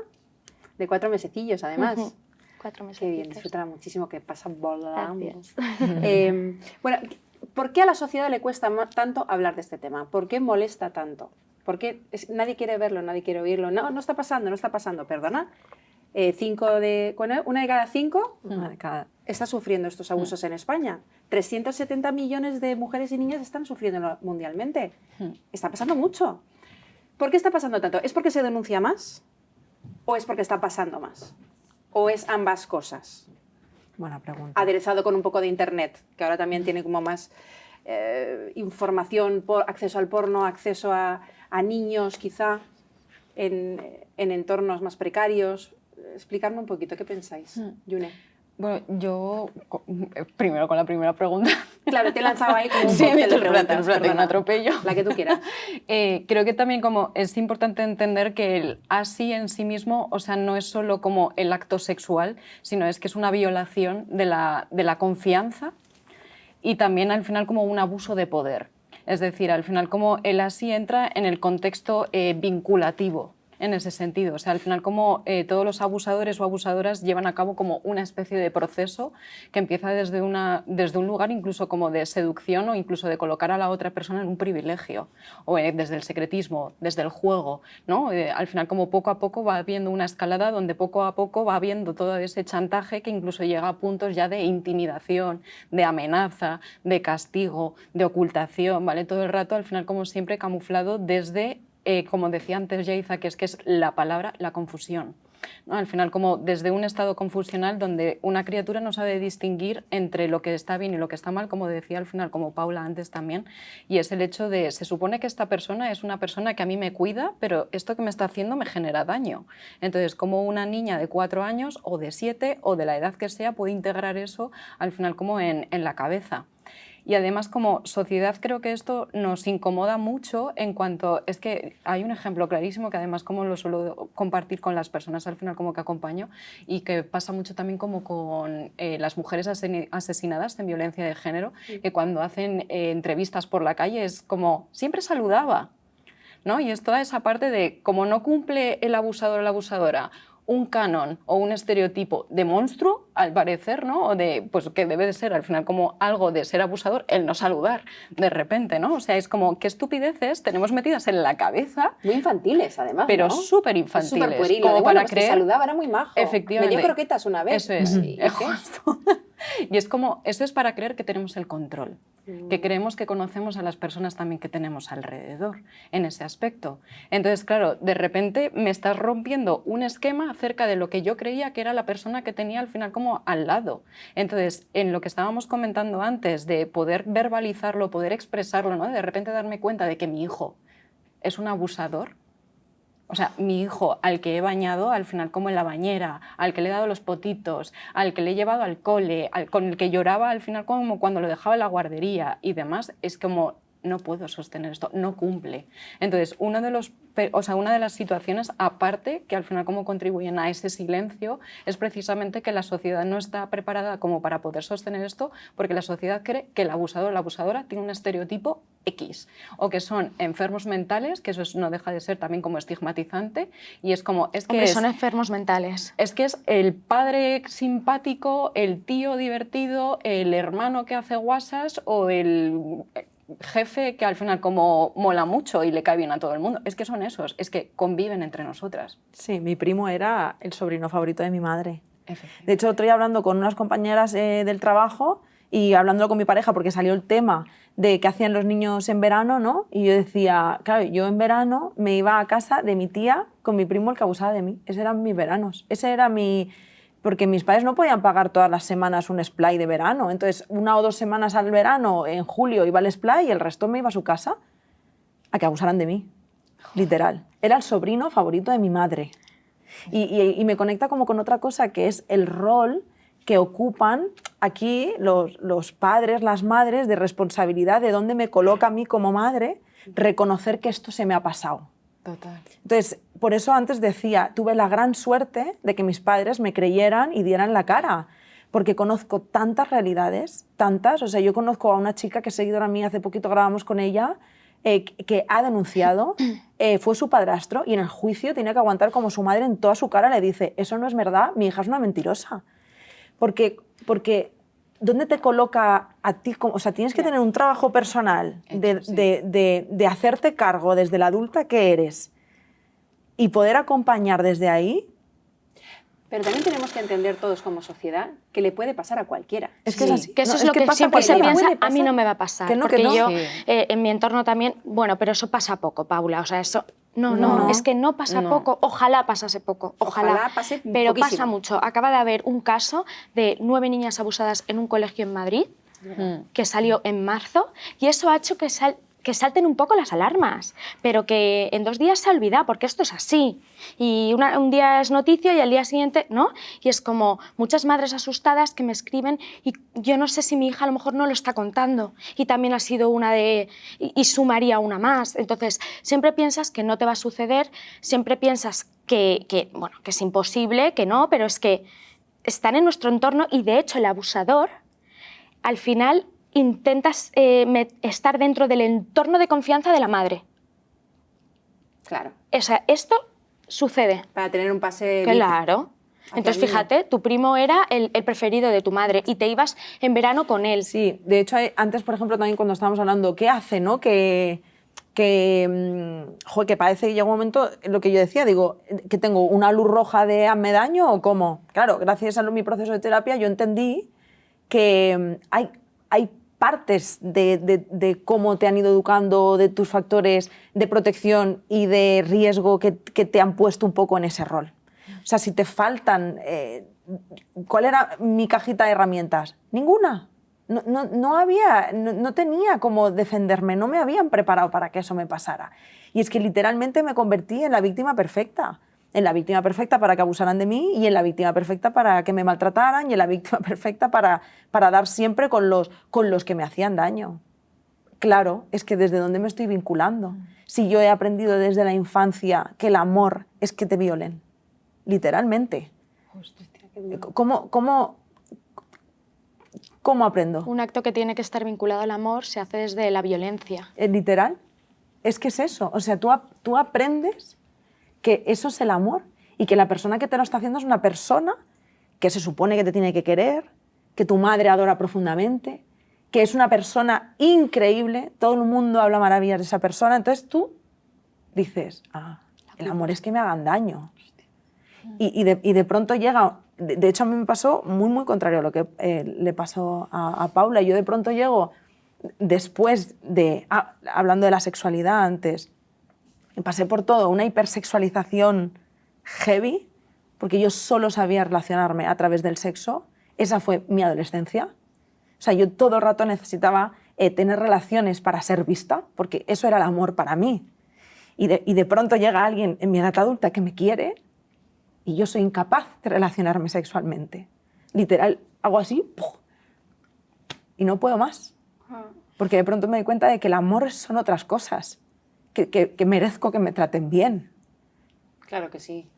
de 4 mesecillos además. 4 meses. Qué bien, disfrutará muchísimo, que pasa volando. Gracias. Bueno, ¿por qué a la sociedad le cuesta tanto hablar de este tema? ¿Por qué molesta tanto? ¿Por qué nadie quiere verlo, nadie quiere oírlo? No está pasando, perdona. 1 de cada 5 está sufriendo estos abusos en España. 370 millones de mujeres y niñas están sufriendo mundialmente. Está pasando mucho. ¿Por qué está pasando tanto? ¿Es porque se denuncia más? ¿O es porque está pasando más? ¿O es ambas cosas? Buena pregunta. Aderezado con un poco de internet, que ahora también tiene como más información, acceso al porno, acceso a niños quizá, en entornos más precarios. Explicarme un poquito, ¿qué pensáis, Yune? Bueno, yo, primero con la primera pregunta. Claro, te he lanzado ahí como un Sí, cóctel de preguntas, espérate, perdona. un atropello. La que tú quieras. Creo que también como es importante entender que el ASI en sí mismo, o sea, no es solo como el acto sexual, sino es que es una violación de la confianza y también al final como un abuso de poder. Es decir, al final como el ASI entra en el contexto vinculativo. en ese sentido. O sea, al final como todos los abusadores o abusadoras llevan a cabo como una especie de proceso que empieza desde un lugar incluso como de seducción o incluso de colocar a la otra persona en un privilegio, o desde el secretismo, desde el juego, ¿no? Al final como poco a poco va habiendo una escalada donde poco a poco va habiendo todo ese chantaje que incluso llega a puntos ya de intimidación, de amenaza, de castigo, de ocultación, ¿vale? Todo el rato al final como siempre camuflado desde, como decía antes Yaiza, que es la palabra, la confusión, ¿no? Al final como desde un estado confusional donde una criatura no sabe distinguir entre lo que está bien y lo que está mal, como decía al final como Paula antes también, y es el hecho de, se supone que esta persona es una persona que a mí me cuida, pero esto que me está haciendo me genera daño. Entonces, como una niña de 4 años o de 7 o de la edad que sea puede integrar eso al final como en la cabeza. Y además como sociedad creo que esto nos incomoda mucho en cuanto, es que hay un ejemplo clarísimo que además como lo suelo compartir con las personas al final como que acompaño y que pasa mucho también como con las mujeres asesinadas en violencia de género, que cuando hacen entrevistas por la calle es como, siempre saludaba, ¿no? Y es toda esa parte de como no cumple el abusador o la abusadora un canon o un estereotipo de monstruo, al parecer, ¿no? O de, pues que debe de ser al final como algo de ser abusador, el no saludar de repente, ¿no? O sea, es como qué estupideces tenemos metidas en la cabeza. Muy infantiles, además, pero ¿no? súper infantiles. Súper pueril. Como para para creer... que saludaba, era muy majo. Efectivamente. Me dio croquetas una vez. Eso es. ¿Y qué? Justo. Y es como, eso es para creer que tenemos el control, que creemos que conocemos a las personas también que tenemos alrededor en ese aspecto. Entonces, claro, de repente me estás rompiendo un esquema acerca de lo que yo creía que era la persona que tenía al final como al lado. Entonces, en lo que estábamos comentando antes de poder verbalizarlo, poder expresarlo, ¿no? De repente darme cuenta de que mi hijo es un abusador. O sea, mi hijo, al que he bañado, al final como en la bañera, al que le he dado los potitos, al que le he llevado al cole, con el que lloraba al final como cuando lo dejaba en la guardería y demás, es como, no puedo sostener esto, no cumple. Entonces, una de las situaciones, aparte, que al final como contribuyen a ese silencio, es precisamente que la sociedad no está preparada como para poder sostener esto, porque la sociedad cree que el abusador o la abusadora tiene un estereotipo X, o que son enfermos mentales, que eso no deja de ser también como estigmatizante, y es como... Hombre, son enfermos mentales. Es que es el padre simpático, el tío divertido, el hermano que hace guasas o el jefe que al final como mola mucho y le cae bien a todo el mundo. Es que son esos, es que conviven entre nosotras. Sí, mi primo era el sobrino favorito de mi madre. De hecho, otro día hablando con unas compañeras del trabajo y hablándolo con mi pareja porque salió el tema de qué hacían los niños en verano, ¿no? Y yo decía, claro, yo en verano me iba a casa de mi tía con mi primo el que abusaba de mí. Esos eran mis veranos. Ese era mi... Porque mis padres no podían pagar todas las semanas un splay de verano. Entonces, 1 o 2 semanas al verano, en julio, iba al splay y el resto me iba a su casa a que abusaran de mí. Literal. Era el sobrino favorito de mi madre. Y me conecta como con otra cosa, que es el rol que ocupan aquí los padres, las madres, de responsabilidad de dónde me coloca a mí como madre reconocer que esto se me ha pasado. Total. Entonces, por eso antes decía, tuve la gran suerte de que mis padres me creyeran y dieran la cara, porque conozco tantas realidades, tantas. O sea, yo conozco a una chica que es seguidora mía, hace poquito grabamos con ella, que ha denunciado, fue su padrastro y en el juicio tenía que aguantar como su madre en toda su cara le dice, eso no es verdad, mi hija es una mentirosa. Porque ¿dónde te coloca a ti? O sea, tienes que tener un trabajo personal de hacerte cargo desde la adulta que eres y poder acompañar desde ahí. Pero también tenemos que entender todos como sociedad que le puede pasar a cualquiera. Es que sí, es así. que eso No, es lo que pasa siempre se cualquiera. piensa, a mí no me va a pasar. Que no, porque que no. yo, Sí. en mi entorno también, bueno, pero eso pasa poco, Paula. O sea, eso... No, No. es que no pasa poco. Ojalá pasase poco, ojalá. Pase pero poquísimo. pasa mucho. Acaba de haber un caso de 9 niñas abusadas en un colegio en Madrid, que salió en marzo, y eso ha hecho que salten un poco las alarmas, pero que en 2 días se ha olvidado, porque esto es así. Y un día es noticia y al día siguiente, ¿no? Y es como muchas madres asustadas que me escriben y yo no sé si mi hija a lo mejor no lo está contando y también ha sido una de... y sumaría una más. Entonces, siempre piensas que no te va a suceder, siempre piensas que es imposible, que no, pero es que están en nuestro entorno y de hecho el abusador al final intentas estar dentro del entorno de confianza de la madre. Claro. O sea, esto sucede. Para tener un pase VIP. Claro. Hacia Entonces, el niño. fíjate, tu primo era el preferido de tu madre y te ibas en verano con él. Sí, de hecho, antes, por ejemplo, también cuando estábamos hablando, ¿qué hace, no? Joder, que parece que llega un momento, lo que yo decía, digo, que tengo una luz roja de hazme daño o cómo. Claro, gracias a mi proceso de terapia yo entendí que hay partes de cómo te han ido educando, de tus factores de protección y de riesgo que te han puesto un poco en ese rol. O sea, si te faltan... ¿Cuál era mi cajita de herramientas? Ninguna. No tenía cómo defenderme, no me habían preparado para que eso me pasara. Y es que literalmente me convertí en la víctima perfecta. En la víctima perfecta para que abusaran de mí y en la víctima perfecta para que me maltrataran y en la víctima perfecta para dar siempre con los que me hacían daño. Claro, es que desde dónde me estoy vinculando. Si yo he aprendido desde la infancia que el amor es que te violen, literalmente. ¿Cómo aprendo? Un acto que tiene que estar vinculado al amor se hace desde la violencia. Literal. Es que es eso. O sea, tú aprendes que eso es el amor y que la persona que te lo está haciendo es una persona que se supone que te tiene que querer, que tu madre adora profundamente, que es una persona increíble, todo el mundo habla maravillas de esa persona. Entonces tú dices, el amor es que me hagan daño. Y de pronto llega... De hecho, a mí me pasó muy contrario a lo que le pasó a Paula. Yo de pronto llego, después de... hablando de la sexualidad antes, pasé por todo, una hipersexualización heavy, porque yo solo sabía relacionarme a través del sexo. Esa fue mi adolescencia. O sea, yo todo el rato necesitaba tener relaciones para ser vista, porque eso era el amor para mí. Y de pronto llega alguien en mi edad adulta que me quiere y yo soy incapaz de relacionarme sexualmente. Literal, hago así ¡puf! Y no puedo más. Porque de pronto me doy cuenta de que el amor son otras cosas, que merezco que me traten bien. Claro que sí.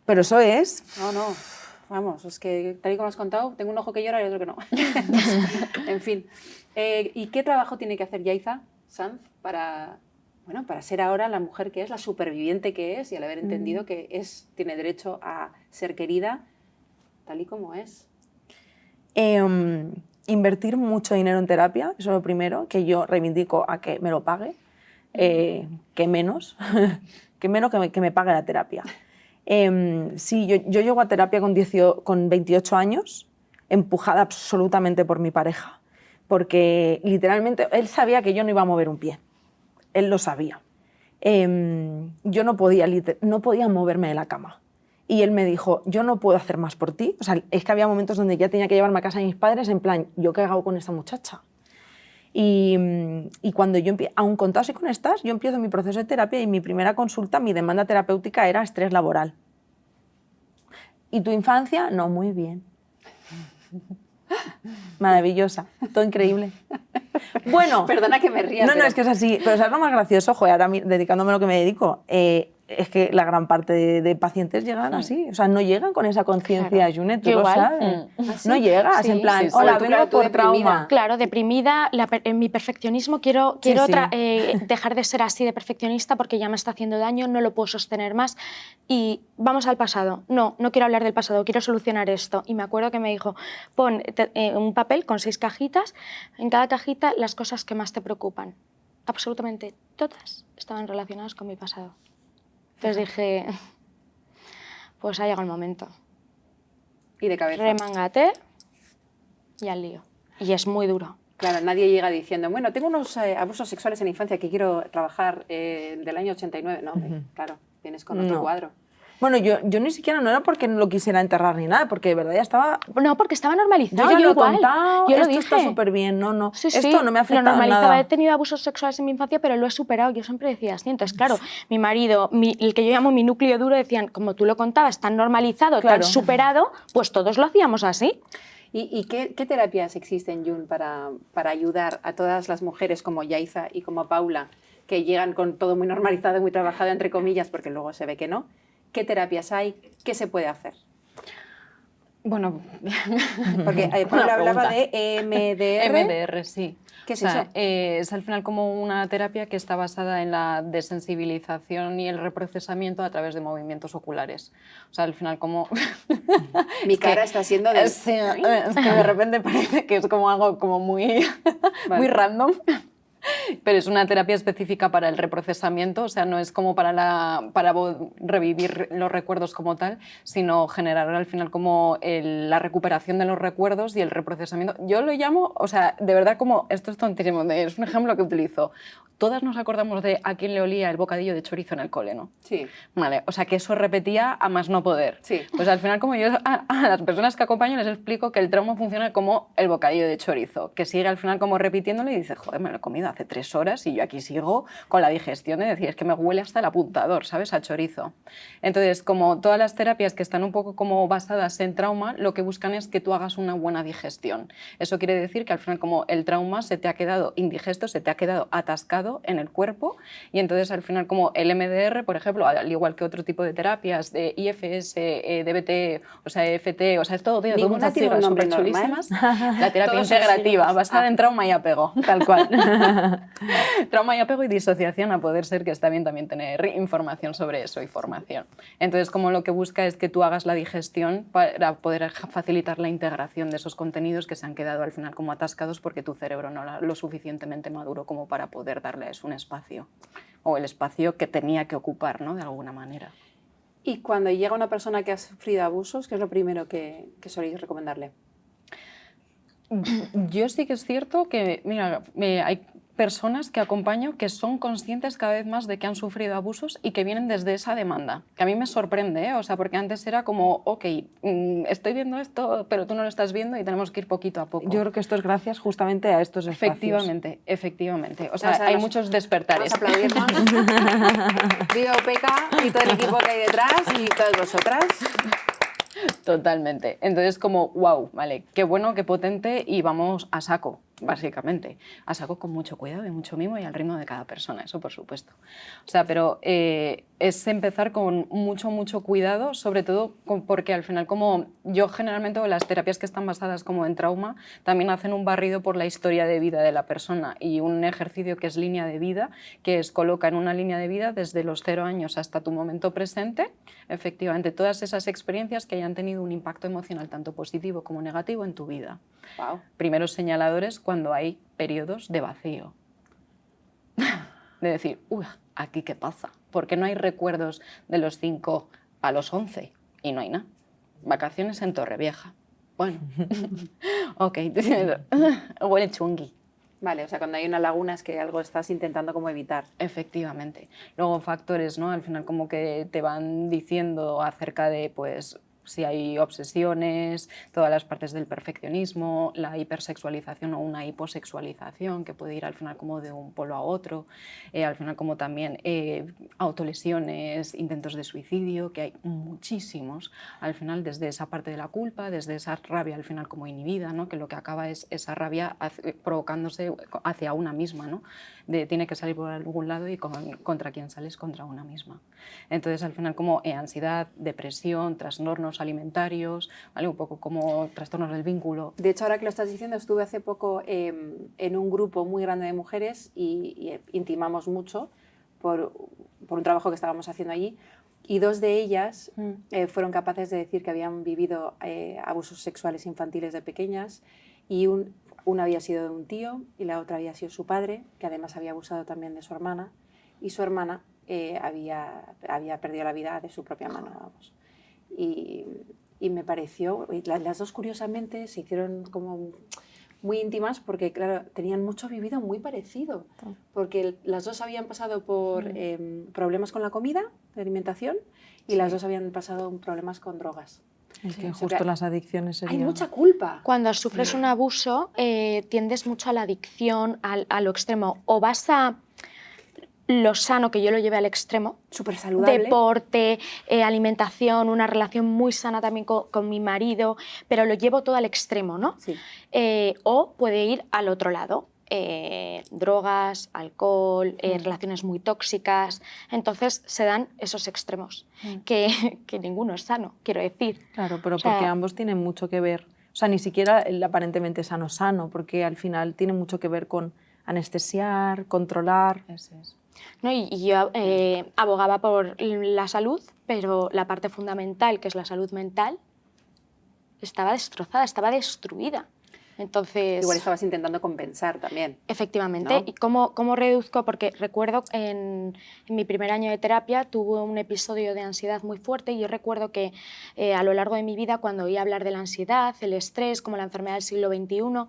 Pero eso es... No, vamos, es que tal y como lo has contado, tengo un ojo que llora y otro que no. En fin. ¿Y qué trabajo tiene que hacer Yaiza Sanz para ser ahora la mujer que es, la superviviente que es, y al haber entendido que tiene derecho a ser querida tal y como es? Invertir mucho dinero en terapia, eso es lo primero, que yo reivindico a que me lo pague, que menos que me pague la terapia. Sí, yo llego a terapia con 28 años, empujada absolutamente por mi pareja, porque literalmente él sabía que yo no iba a mover un pie. Él lo sabía. Yo no podía moverme de la cama. Y él me dijo, yo no puedo hacer más por ti. O sea, es que había momentos donde ya tenía que llevarme a casa de mis padres, en plan, ¿yo qué hago con esta muchacha? Y cuando yo aún con todas y con estas, yo empiezo mi proceso de terapia y mi primera consulta, mi demanda terapéutica era estrés laboral. ¿Y tu infancia? No, muy bien. Maravillosa, todo increíble. Bueno, perdona que me ría. No, es que es así, pero es lo más gracioso, joder, ahora dedicándome a lo que me dedico, es que la gran parte de pacientes llegan así, o sea, no llegan con esa conciencia, claro. Junet, tú Yo lo igual. sabes. No llegas Sí, en plan, sí, sí. hola, Tú, vengo claro, tú por trauma. deprimida. Claro, deprimida, en mi perfeccionismo quiero Sí. dejar de ser así de perfeccionista porque ya me está haciendo daño, no lo puedo sostener más y vamos al pasado. No quiero hablar del pasado, quiero solucionar esto. Y me acuerdo que me dijo, pon un papel con 6 cajitas, en cada cajita las cosas que más te preocupan. Absolutamente todas estaban relacionadas con mi pasado. Entonces dije, pues ha llegado el momento. Y de cabeza. Remángate y al lío. Y es muy duro. Claro, nadie llega diciendo, bueno, tengo unos abusos sexuales en la infancia que quiero trabajar del año 89. No, claro, vienes con otro cuadro. Bueno, yo ni siquiera, no era porque no lo quisiera enterrar ni nada, porque de verdad ya estaba... No, porque estaba normalizado. Yo ya lo he igual. contado, Yo lo esto dije. está súper bien, no. Sí, Esto no me ha afectado lo normalizaba. nada. He tenido abusos sexuales en mi infancia, pero lo he superado. Yo siempre decía así. Entonces, claro, mi marido, el que yo llamo mi núcleo duro, decían, como tú lo contabas, tan normalizado, Claro. tan superado, pues todos lo hacíamos así. ¿Y qué terapias existen, Jun, para ayudar a todas las mujeres como Yaiza y como Paula, que llegan con todo muy normalizado, muy trabajado, entre comillas, porque luego se ve que no? ¿Qué terapias hay? ¿Qué se puede hacer? Bueno, Porque buena Paula hablaba pregunta. de EMDR. MDR, sí. ¿Qué es O sea, eso? es al final como una terapia que está basada en la desensibilización y el reprocesamiento a través de movimientos oculares. O sea, al final como... Mi Es que- cara está siendo de... Sí, es que de repente parece que es como algo como muy, Vale. muy random. Pero es una terapia específica para el reprocesamiento, o sea, no es como para revivir los recuerdos como tal, sino generar al final como la recuperación de los recuerdos y el reprocesamiento. Yo lo llamo, o sea, de verdad como, esto es tontísimo, es un ejemplo que utilizo. Todas nos acordamos de a quién le olía el bocadillo de chorizo en el cole, ¿no? Sí. Vale, o sea que eso repetía a más no poder. Sí. Pues al final, como yo a las personas que acompaño les explico que el trauma funciona como el bocadillo de chorizo, que sigue al final como repitiéndolo y dice, joder, me lo he comido hace 3 horas y yo aquí sigo con la digestión de decir, es que me huele hasta el apuntador, ¿sabes? A chorizo. Entonces, como todas las terapias que están un poco como basadas en trauma, lo que buscan es que tú hagas una buena digestión. Eso quiere decir que al final como el trauma se te ha quedado indigesto, se te ha quedado atascado en el cuerpo y entonces al final como el MDR, por ejemplo, al igual que otro tipo de terapias de IFS, DBT, o sea, EFT, o sea, es todo, tiene Ninguna muchas tiene un siglas nombre súper normal. chulísimas. La terapia Todos son integrativa, siglas. basada Ah. en trauma y apego. Tal cual. Trauma y apego y disociación, a poder ser que está bien también tener información sobre eso y formación. Entonces, como lo que busca es que tú hagas la digestión para poder facilitar la integración de esos contenidos que se han quedado al final como atascados porque tu cerebro no era lo suficientemente maduro como para poder darles un espacio o el espacio que tenía que ocupar, ¿no? De alguna manera. Y cuando llega una persona que ha sufrido abusos, ¿qué es lo primero que soléis recomendarle? Yo sí que es cierto que, mira, hay personas que acompaño que son conscientes cada vez más de que han sufrido abusos y que vienen desde esa demanda, que a mí me sorprende, ¿eh? O sea, porque antes era como, ok, estoy viendo esto, pero tú no lo estás viendo y tenemos que ir poquito a poco. Yo creo que esto es gracias justamente a estos espacios. Efectivamente, efectivamente. O sea, Vamos a hay darnos- muchos despertares. Vamos a aplaudirnos. Viva Opeca y todo el equipo que hay detrás y todas vosotras. Totalmente. Entonces, como, wow, vale, qué bueno, qué potente y vamos a saco, básicamente. A saco con mucho cuidado y mucho mimo y al ritmo de cada persona, eso por supuesto. O sea, pero es empezar con mucho, mucho cuidado, sobre todo porque al final, como yo generalmente, o las terapias que están basadas como en trauma, también hacen un barrido por la historia de vida de la persona y un ejercicio que es línea de vida, que es coloca en una línea de vida desde los 0 años hasta tu momento presente, efectivamente, todas esas experiencias que hayan tenido un impacto emocional tanto positivo como negativo en tu vida. Wow. Primeros señaladores cuando hay periodos de vacío. De decir, uy, ¿aquí qué pasa? Porque no hay recuerdos de los 5 a los 11 y no hay nada. Vacaciones en Torrevieja. Bueno, ok, huele chungui. Vale, o sea, cuando hay una laguna es que algo estás intentando como evitar. Efectivamente. Luego factores, ¿no? Al final como que te van diciendo acerca de, pues, si hay obsesiones, todas las partes del perfeccionismo, la hipersexualización o una hiposexualización que puede ir al final como de un polo a otro, al final como también autolesiones, intentos de suicidio, que hay muchísimos, al final desde esa parte de la culpa, desde esa rabia al final como inhibida, ¿no? Que lo que acaba es esa rabia provocándose hacia una misma, ¿no? Tiene que salir por algún lado y contra quién sales, contra una misma. Entonces al final como ansiedad, depresión, trastornos alimentarios, ¿vale? Un poco como trastornos del vínculo. De hecho, ahora que lo estás diciendo, estuve hace poco en un grupo muy grande de mujeres y intimamos mucho por un trabajo que estábamos haciendo allí y 2 de ellas fueron capaces de decir que habían vivido abusos sexuales infantiles de pequeñas y una había sido de un tío y la otra había sido su padre, que además había abusado también de su hermana y su hermana había perdido la vida de su propia mano, vamos. Y me pareció, las 2 curiosamente se hicieron como muy íntimas porque, claro, tenían mucho vivido muy parecido, porque las 2 habían pasado por problemas con la comida, de alimentación, y las 2 habían pasado problemas con drogas. Es que O sea, justo que las adicciones serían... hay mucha culpa. Cuando sufres un abuso, tiendes mucho a la adicción, a lo extremo. O vas a lo sano, que yo lo llevé al extremo, Súper saludable. deporte, alimentación, una relación muy sana también con mi marido, pero lo llevo todo al extremo, ¿no? Sí. O puede ir al otro lado. drogas, alcohol, relaciones muy tóxicas. Entonces se dan esos extremos, que ninguno es sano, quiero decir. Claro, pero O sea, porque ambos tienen mucho que ver. O sea, ni siquiera el aparentemente sano, porque al final tiene mucho que ver con anestesiar, controlar. Eso es. ¿no? Y yo abogaba por la salud, pero la parte fundamental, que es la salud mental, estaba destrozada, estaba destruida. Entonces, Igual estabas intentando compensar también. efectivamente. ¿No? ¿Y cómo reduzco? Porque recuerdo en mi primer año de terapia tuve un episodio de ansiedad muy fuerte y yo recuerdo que a lo largo de mi vida, cuando oía hablar de la ansiedad, el estrés, como la enfermedad del siglo XXI,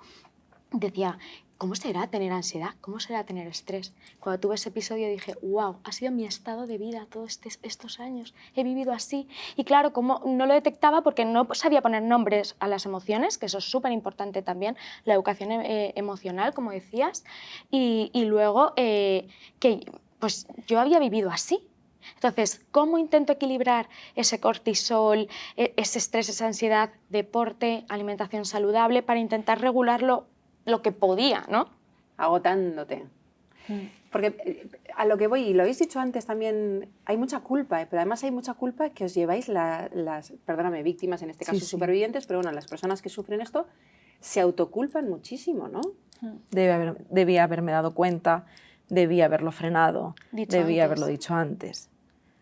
decía, ¿cómo será tener ansiedad? ¿Cómo será tener estrés? Cuando tuve ese episodio dije, wow, ha sido mi estado de vida todos estos años. He vivido así. Y claro, como no lo detectaba porque no sabía poner nombres a las emociones, que eso es súper importante también, la educación emocional, como decías. Y luego que pues yo había vivido así. Entonces, ¿cómo intento equilibrar ese cortisol, ese estrés, esa ansiedad, deporte, alimentación saludable para intentar regularlo lo que podía, ¿no? Agotándote. Porque a lo que voy, y lo habéis dicho antes también, hay mucha culpa, pero además hay mucha culpa que os lleváis las, perdóname, víctimas, en este caso Sí, sí. supervivientes, pero bueno, las personas que sufren esto se autoculpan muchísimo, ¿no? Debía haberme dado cuenta, debía haberlo frenado, Dicho debía antes. haberlo dicho antes.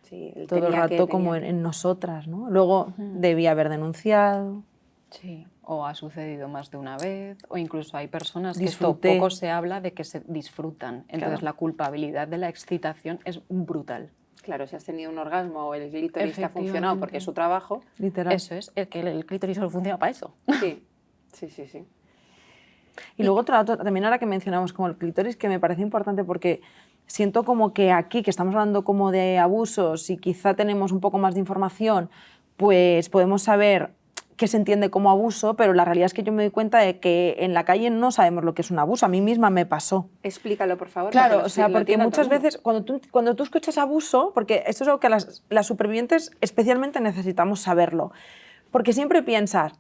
Sí, Todo el tenía que, rato como tenía que. en nosotras, ¿no? Luego debía haber denunciado. Sí, o ha sucedido más de una vez, o incluso hay personas que Disfruté. esto poco se habla de que se disfrutan. Entonces Claro. la culpabilidad de la excitación es brutal. Claro, si has tenido un orgasmo o el clítoris te ha funcionado porque es su trabajo, Literal. Eso es, que el clítoris solo funciona para eso. sí, sí, sí, sí. Y luego también ahora que mencionamos como el clítoris, que me parece importante porque siento como que aquí, que estamos hablando como de abusos y quizá tenemos un poco más de información, pues podemos saber qué se entiende como abuso, pero la realidad es que yo me doy cuenta de que en la calle no sabemos lo que es un abuso. A mí misma me pasó. Explícalo, por favor. Claro, porque o sea, lo porque entienda muchas todo el mundo. veces cuando tú escuchas abuso, porque esto es algo que las supervivientes especialmente necesitamos saberlo, porque siempre piensas,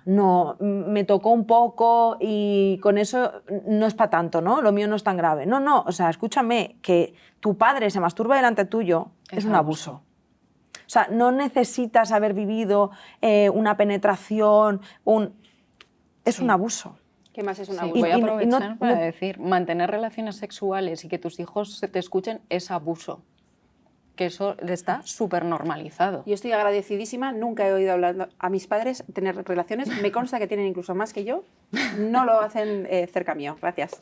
no, me tocó un poco y con eso no es para tanto, ¿no? Lo mío no es tan grave. No, no, o sea, escúchame, que tu padre se masturba delante tuyo es un abuso. O sea, no necesitas haber vivido una penetración, es un abuso. ¿Qué más es un Sí, abuso? voy a Y no- aprovechar para no- decir, mantener relaciones sexuales y que tus hijos se te escuchen es abuso. Que eso está súper normalizado. Yo estoy agradecidísima, nunca he oído hablar a mis padres tener relaciones, me consta que tienen incluso más que yo, no lo hacen cerca mío, gracias.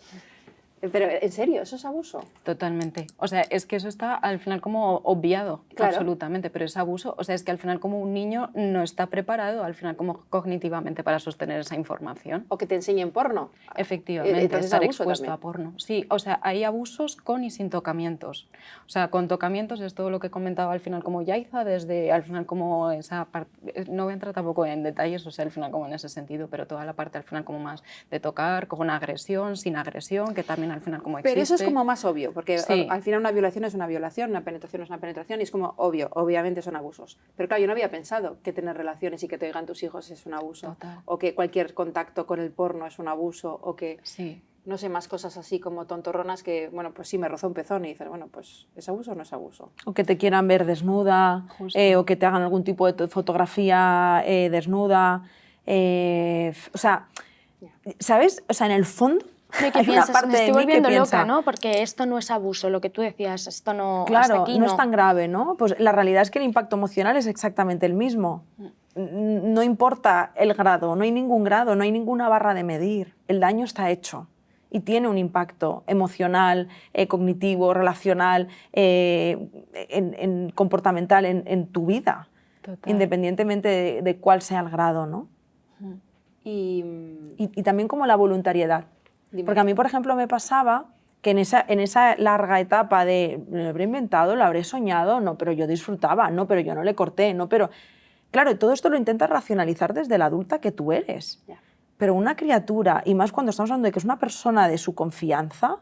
Pero en serio, ¿eso es abuso? Totalmente. O sea, es que eso está al final como obviado, Claro. absolutamente, pero es abuso. O sea, es que al final como un niño no está preparado al final como cognitivamente para sostener esa información. O que te enseñen porno. Efectivamente, Entonces estar abuso expuesto también. a porno. Sí, o sea, hay abusos con y sin tocamientos. O sea, con tocamientos es todo lo que comentaba al final como Yaiza, desde al final como esa parte, no voy a entrar tampoco en detalles, o sea, al final como en ese sentido, pero toda la parte al final como más de tocar, con agresión, sin agresión, que también al final como existe. Pero eso es como más obvio, porque Sí. al final una violación es una violación, una penetración es una penetración y es como obvio, obviamente son abusos. Pero claro, yo no había pensado que tener relaciones y que te oigan tus hijos es un abuso. Total. O que cualquier contacto con el porno es un abuso, o que, Sí. no sé, más cosas así como tontorronas que, bueno, pues sí, me rozó un pezón y dices, bueno, pues ¿es abuso o no es abuso? O que te quieran ver desnuda, Justo. o que te hagan algún tipo de fotografía desnuda. O sea, ¿sabes? O sea, en el fondo ¿Y qué hay una piensas? parte Me de estoy mí que volviendo piensa, loca, ¿no? Porque esto no es abuso, lo que tú decías, esto no... hasta claro, aquí no es tan grave, ¿no? Pues la realidad es que el impacto emocional es exactamente el mismo. No importa el grado, no hay ningún grado, no hay ninguna barra de medir. El daño está hecho y tiene un impacto emocional, cognitivo, relacional, comportamental en tu vida, Total. independientemente de cuál sea el grado, ¿no? Y, Y también como la voluntariedad. Dime. Porque a mí, por ejemplo, me pasaba que en esa larga etapa de lo habré inventado, lo habré soñado, no, pero yo disfrutaba, no, pero yo no le corté, no, pero... Claro, todo esto lo intentas racionalizar desde la adulta que tú eres. Ya. Pero una criatura, y más cuando estamos hablando de que es una persona de su confianza,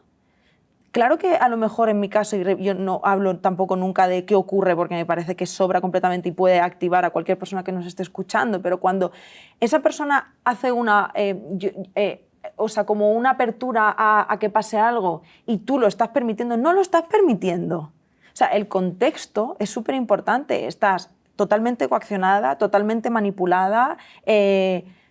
claro que a lo mejor en mi caso, y yo no hablo tampoco nunca de qué ocurre porque me parece que sobra completamente y puede activar a cualquier persona que nos esté escuchando, pero cuando esa persona hace o sea, como una apertura a que pase algo y tú lo estás permitiendo, no lo estás permitiendo. O sea, el contexto es súper importante. Estás totalmente coaccionada, totalmente manipulada,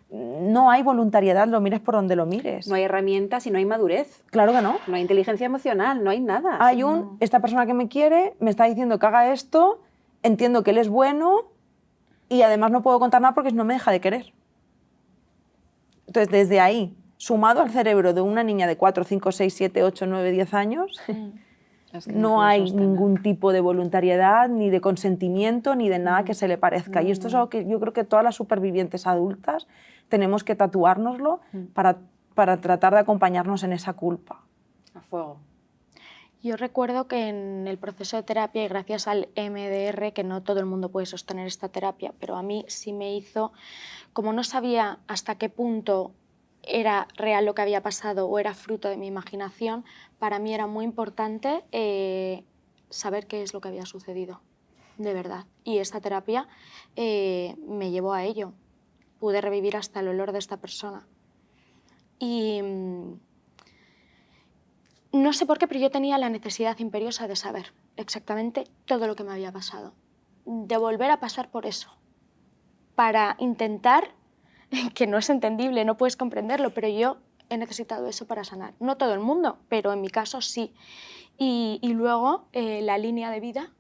no hay voluntariedad, lo mires por donde lo mires. No hay herramientas y no hay madurez. Claro que no. No hay inteligencia emocional, no hay nada. Hay esta persona que me quiere, me está diciendo que haga esto, entiendo que él es bueno y además no puedo contar nada porque no me deja de querer. Entonces, desde ahí, sumado al cerebro de una niña de 4, 5, 6, 7, 8, 9, 10 años, Es que no puedo hay sostener. ningún tipo de voluntariedad, ni de consentimiento, ni de nada que se le parezca. Y esto es algo que yo creo que todas las supervivientes adultas tenemos que tatuárnoslo para tratar de acompañarnos en esa culpa. A fuego. Yo recuerdo que en el proceso de terapia, y gracias al MDR, que no todo el mundo puede sostener esta terapia, pero a mí sí me hizo, como no sabía hasta qué punto era real lo que había pasado o era fruto de mi imaginación, para mí era muy importante saber qué es lo que había sucedido, de verdad. Y esta terapia me llevó a ello. Pude revivir hasta el olor de esta persona. Y no sé por qué, pero yo tenía la necesidad imperiosa de saber exactamente todo lo que me había pasado, de volver a pasar por eso, para intentar, que no es entendible, no puedes comprenderlo, pero yo he necesitado eso para sanar. No todo el mundo, pero en mi caso sí. Y luego la línea de vida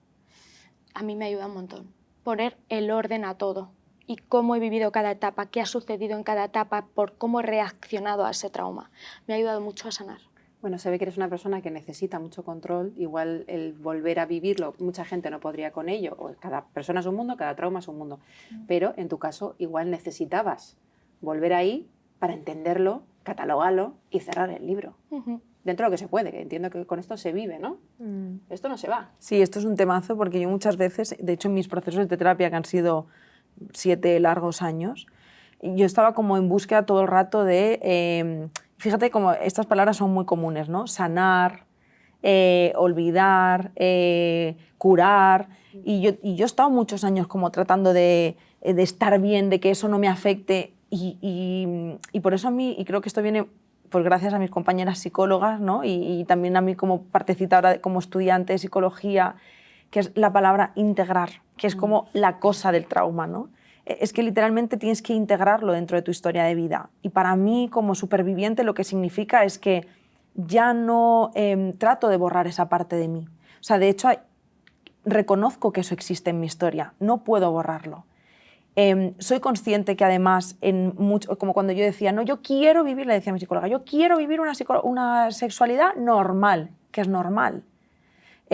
a mí me ayuda un montón, poner el orden a todo y cómo he vivido cada etapa, qué ha sucedido en cada etapa, por cómo he reaccionado a ese trauma. Me ha ayudado mucho a sanar. Bueno, se ve que eres una persona que necesita mucho control, igual el volver a vivirlo, mucha gente no podría con ello, o cada persona es un mundo, cada trauma es un mundo, pero en tu caso igual necesitabas volver ahí para entenderlo, catalogarlo y cerrar el libro. Dentro de lo que se puede, que entiendo que con esto se vive, ¿no? Esto no se va. Sí, esto es un temazo porque yo muchas veces, de hecho en mis procesos de terapia que han sido 7 largos años, yo estaba como en búsqueda todo el rato de, fíjate como estas palabras son muy comunes, ¿no? Sanar, olvidar, curar, y yo he estado muchos años como tratando de estar bien, de que eso no me afecte, y por eso a mí, y creo que esto viene pues gracias a mis compañeras psicólogas, ¿no? y también a mí como partecita ahora como estudiante de psicología, que es la palabra integrar, que es como la cosa del trauma, ¿no? Es que literalmente tienes que integrarlo dentro de tu historia de vida. Y para mí, como superviviente, lo que significa es que ya no trato de borrar esa parte de mí. O sea, de hecho, reconozco que eso existe en mi historia, no puedo borrarlo. Soy consciente que además, como cuando yo decía, no, yo quiero vivir, le decía a mi psicóloga, yo quiero vivir una sexualidad normal, que es normal.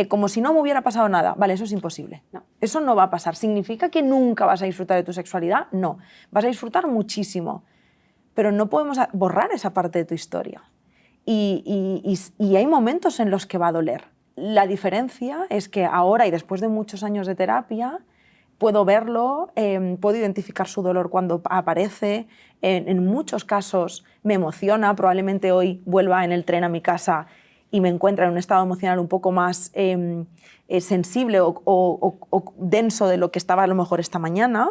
Como si no me hubiera pasado nada. Vale, eso es imposible. No, eso no va a pasar. ¿Significa que nunca vas a disfrutar de tu sexualidad? No. Vas a disfrutar muchísimo. Pero no podemos borrar esa parte de tu historia. Y hay momentos en los que va a doler. La diferencia es que ahora y después de muchos años de terapia puedo verlo, puedo identificar su dolor cuando aparece. En muchos casos me emociona. Probablemente hoy vuelva en el tren a mi casa y me encuentra en un estado emocional un poco más sensible o denso de lo que estaba a lo mejor esta mañana,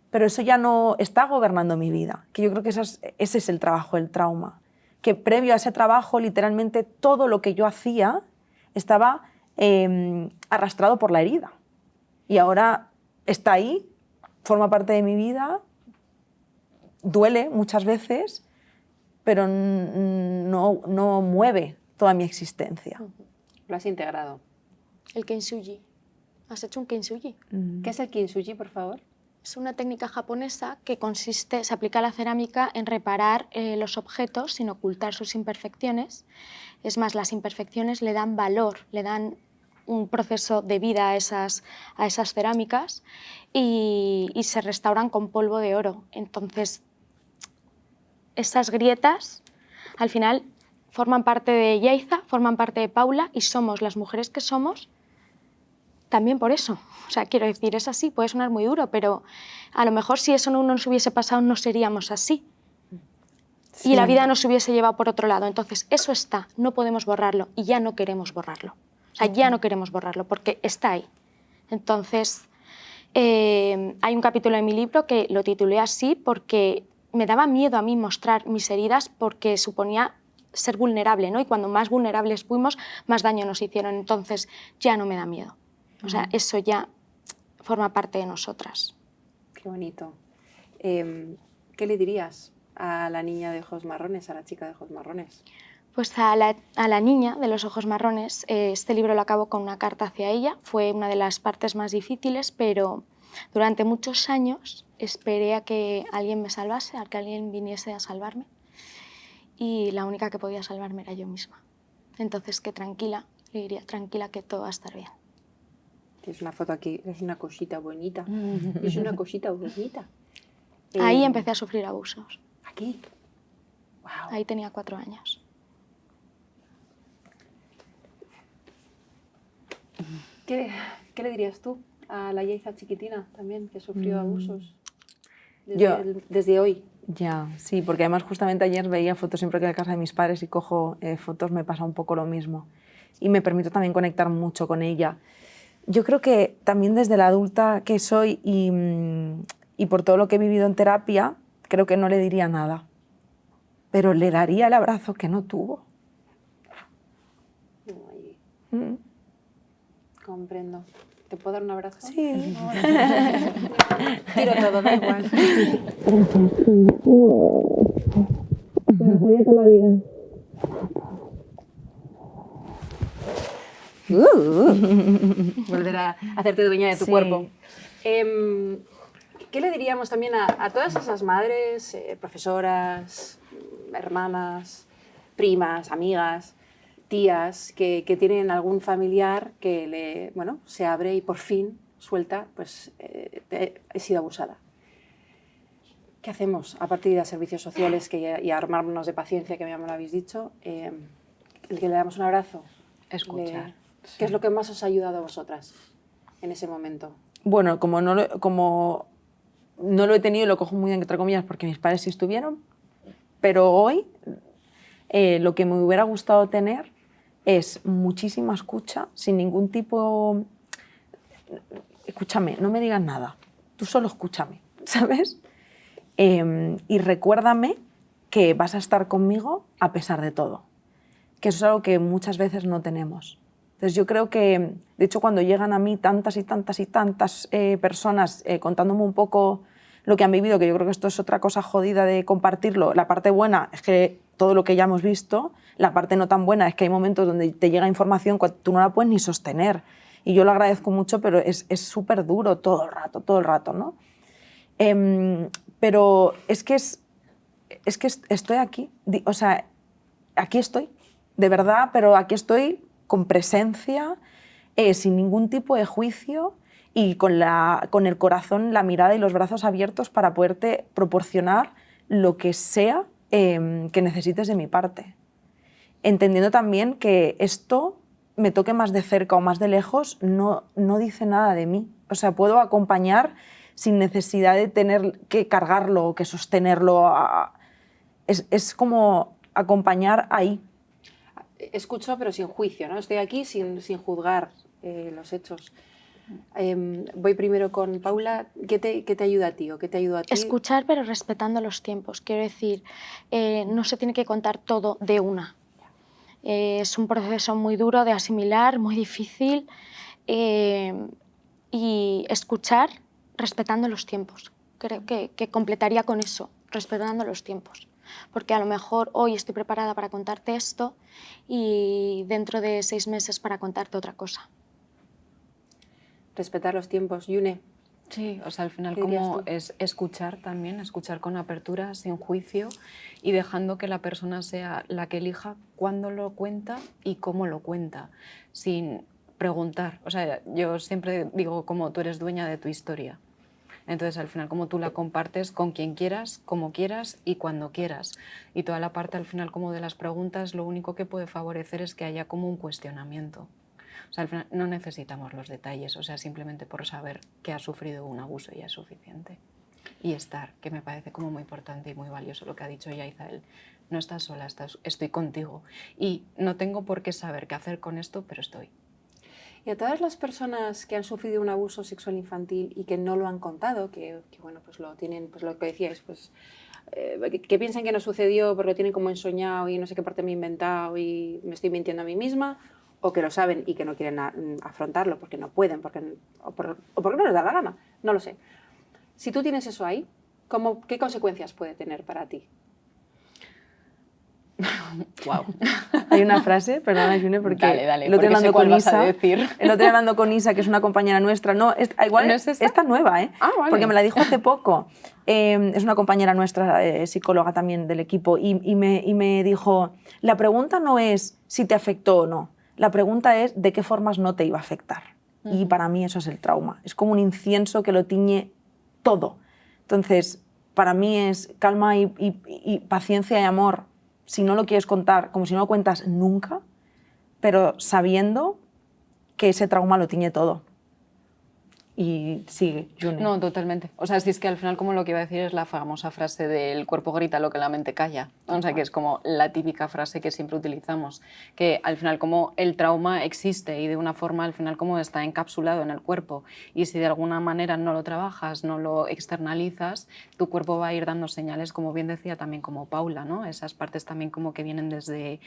pero eso ya no está gobernando mi vida, que yo creo que ese es el trabajo del trauma, que previo a ese trabajo literalmente todo lo que yo hacía estaba arrastrado por la herida y ahora está ahí, forma parte de mi vida, duele muchas veces, pero no mueve toda mi existencia. Lo has integrado. El kintsugi. ¿Has hecho un kintsugi? ¿Qué es el kintsugi, por favor? Es una técnica japonesa que consiste, se aplica a la cerámica en reparar los objetos sin ocultar sus imperfecciones. Es más, las imperfecciones le dan valor, le dan un proceso de vida a esas cerámicas y se restauran con polvo de oro. Entonces, esas grietas, al final, forman parte de Yaiza, forman parte de Paula y somos las mujeres que somos también por eso. O sea, quiero decir, es así, puede sonar muy duro, pero a lo mejor si eso no nos hubiese pasado no seríamos así. Sí. Y la vida nos hubiese llevado por otro lado. Entonces, eso está, no podemos borrarlo y ya no queremos borrarlo. O sea, ya no queremos borrarlo porque está ahí. Entonces, hay un capítulo en mi libro que lo titulé así porque me daba miedo a mí mostrar mis heridas porque suponía ser vulnerable, ¿no? Y cuando más vulnerables fuimos, más daño nos hicieron. Entonces ya no me da miedo. O sea, eso ya forma parte de nosotras. Qué bonito. ¿Qué le dirías a la niña de ojos marrones, a la chica de ojos marrones? Pues a la niña de los ojos marrones, este libro lo acabo con una carta hacia ella. Fue una de las partes más difíciles, pero durante muchos años esperé a que alguien me salvase, a que alguien viniese a salvarme. Y la única que podía salvarme era yo misma. Entonces, que tranquila, le diría, tranquila, que todo va a estar bien. Tienes una foto aquí, es una cosita bonita. Es una cosita bonita. Ahí empecé a sufrir abusos. ¿Aquí? Wow. Ahí tenía 4 años. ¿Qué le dirías tú a la Yaiza chiquitina también, que sufrió abusos desde hoy? Ya, sí, porque además justamente ayer veía fotos, siempre que voy a casa de mis padres y cojo fotos, me pasa un poco lo mismo. Y me permito también conectar mucho con ella. Yo creo que también desde la adulta que soy y por todo lo que he vivido en terapia, creo que no le diría nada. Pero le daría el abrazo que no tuvo. Ay, comprendo. ¿Te puedo dar un abrazo? Sí. Tiro todo, da igual. Volver a hacerte dueña de tu cuerpo. ¿Qué le diríamos también a todas esas madres, profesoras, hermanas, primas, amigas, tías que tienen algún familiar que se abre y por fin suelta, pues he sido abusada? ¿Qué hacemos a partir de servicios sociales y armarnos de paciencia, que ya me lo habéis dicho? El que le damos un abrazo. Escuchar. ¿Qué es lo que más os ha ayudado a vosotras en ese momento? Bueno, como no lo he tenido, lo cojo muy entre comillas porque mis padres sí estuvieron, pero hoy lo que me hubiera gustado tener es muchísima escucha, sin ningún tipo... Escúchame, no me digas nada, tú solo escúchame, ¿sabes? Y recuérdame que vas a estar conmigo a pesar de todo, que eso es algo que muchas veces no tenemos. Entonces yo creo que, de hecho, cuando llegan a mí tantas y tantas y tantas personas contándome un poco lo que han vivido, que yo creo que esto es otra cosa jodida de compartirlo, la parte buena es que todo lo que ya hemos visto, la parte no tan buena es que hay momentos donde te llega información que tú no la puedes ni sostener. Y yo lo agradezco mucho, pero es súper duro todo el rato, ¿no? Pero es que estoy aquí, o sea, aquí estoy, de verdad, pero aquí estoy con presencia, sin ningún tipo de juicio y con el corazón, la mirada y los brazos abiertos para poderte proporcionar lo que sea que necesites de mi parte. Entendiendo también que esto, me toque más de cerca o más de lejos, no dice nada de mí. O sea, puedo acompañar sin necesidad de tener que cargarlo o que sostenerlo. Es como acompañar ahí. Escucho, pero sin juicio, ¿no? Estoy aquí sin juzgar los hechos. Voy primero con Paula. ¿Qué te ayuda a ti o qué te ayuda a ti? Escuchar, pero respetando los tiempos. Quiero decir, no se tiene que contar todo de una. Es un proceso muy duro de asimilar, muy difícil. Y escuchar respetando los tiempos. Creo que completaría con eso, respetando los tiempos. Porque a lo mejor hoy estoy preparada para contarte esto y dentro de 6 meses para contarte otra cosa. Respetar los tiempos. Yune. Sí, o sea, al final ¿Qué dirías como tú? es escuchar también, escuchar con apertura, sin juicio y dejando que la persona sea la que elija cuándo lo cuenta y cómo lo cuenta, sin preguntar. O sea, yo siempre digo como tú eres dueña de tu historia. Entonces, al final, como tú la compartes con quien quieras, como quieras y cuando quieras. Y toda la parte, al final, como de las preguntas, lo único que puede favorecer es que haya como un cuestionamiento. O sea, al final no necesitamos los detalles, o sea, simplemente por saber que ha sufrido un abuso ya es suficiente. Y estar, que me parece como muy importante y muy valioso lo que ha dicho Yaiza, no estás sola, estoy contigo. Y no tengo por qué saber qué hacer con esto, pero estoy. Y a todas las personas que han sufrido un abuso sexual infantil y que no lo han contado, que bueno, pues lo tienen, pues lo que decíais, pues que piensen que no sucedió porque lo tienen como ensoñado y no sé qué parte me he inventado y me estoy mintiendo a mí misma, o que lo saben y que no quieren afrontarlo porque no pueden, o porque no les da la gana, no lo sé. Si tú tienes eso ahí, ¿qué consecuencias puede tener para ti? Wow. Hay una frase, perdona, June, porque dale, el otro porque sé cuál vas a decir. El otro día hablando con Isa, que es una compañera nuestra, no, igual ¿No es esta? esta nueva, ¿eh? Ah, vale. Porque me la dijo hace poco. Es una compañera nuestra, psicóloga también del equipo, y me dijo, la pregunta no es si te afectó o no, la pregunta es de qué formas no te iba a afectar. Y para mí eso es el trauma. Es como un incienso que lo tiñe todo. Entonces, para mí es calma y paciencia y amor. Si no lo quieres contar, como si no lo cuentas nunca, pero sabiendo que ese trauma lo tiñe todo. Y sigue, June. No, totalmente. O sea, si es que al final como lo que iba a decir es la famosa frase del cuerpo grita lo que la mente calla. O sea, que es como la típica frase que siempre utilizamos, que al final como el trauma existe y de una forma al final como está encapsulado en el cuerpo y si de alguna manera no lo trabajas, no lo externalizas, tu cuerpo va a ir dando señales, como bien decía también como Paula, ¿no? Esas partes también como que vienen desde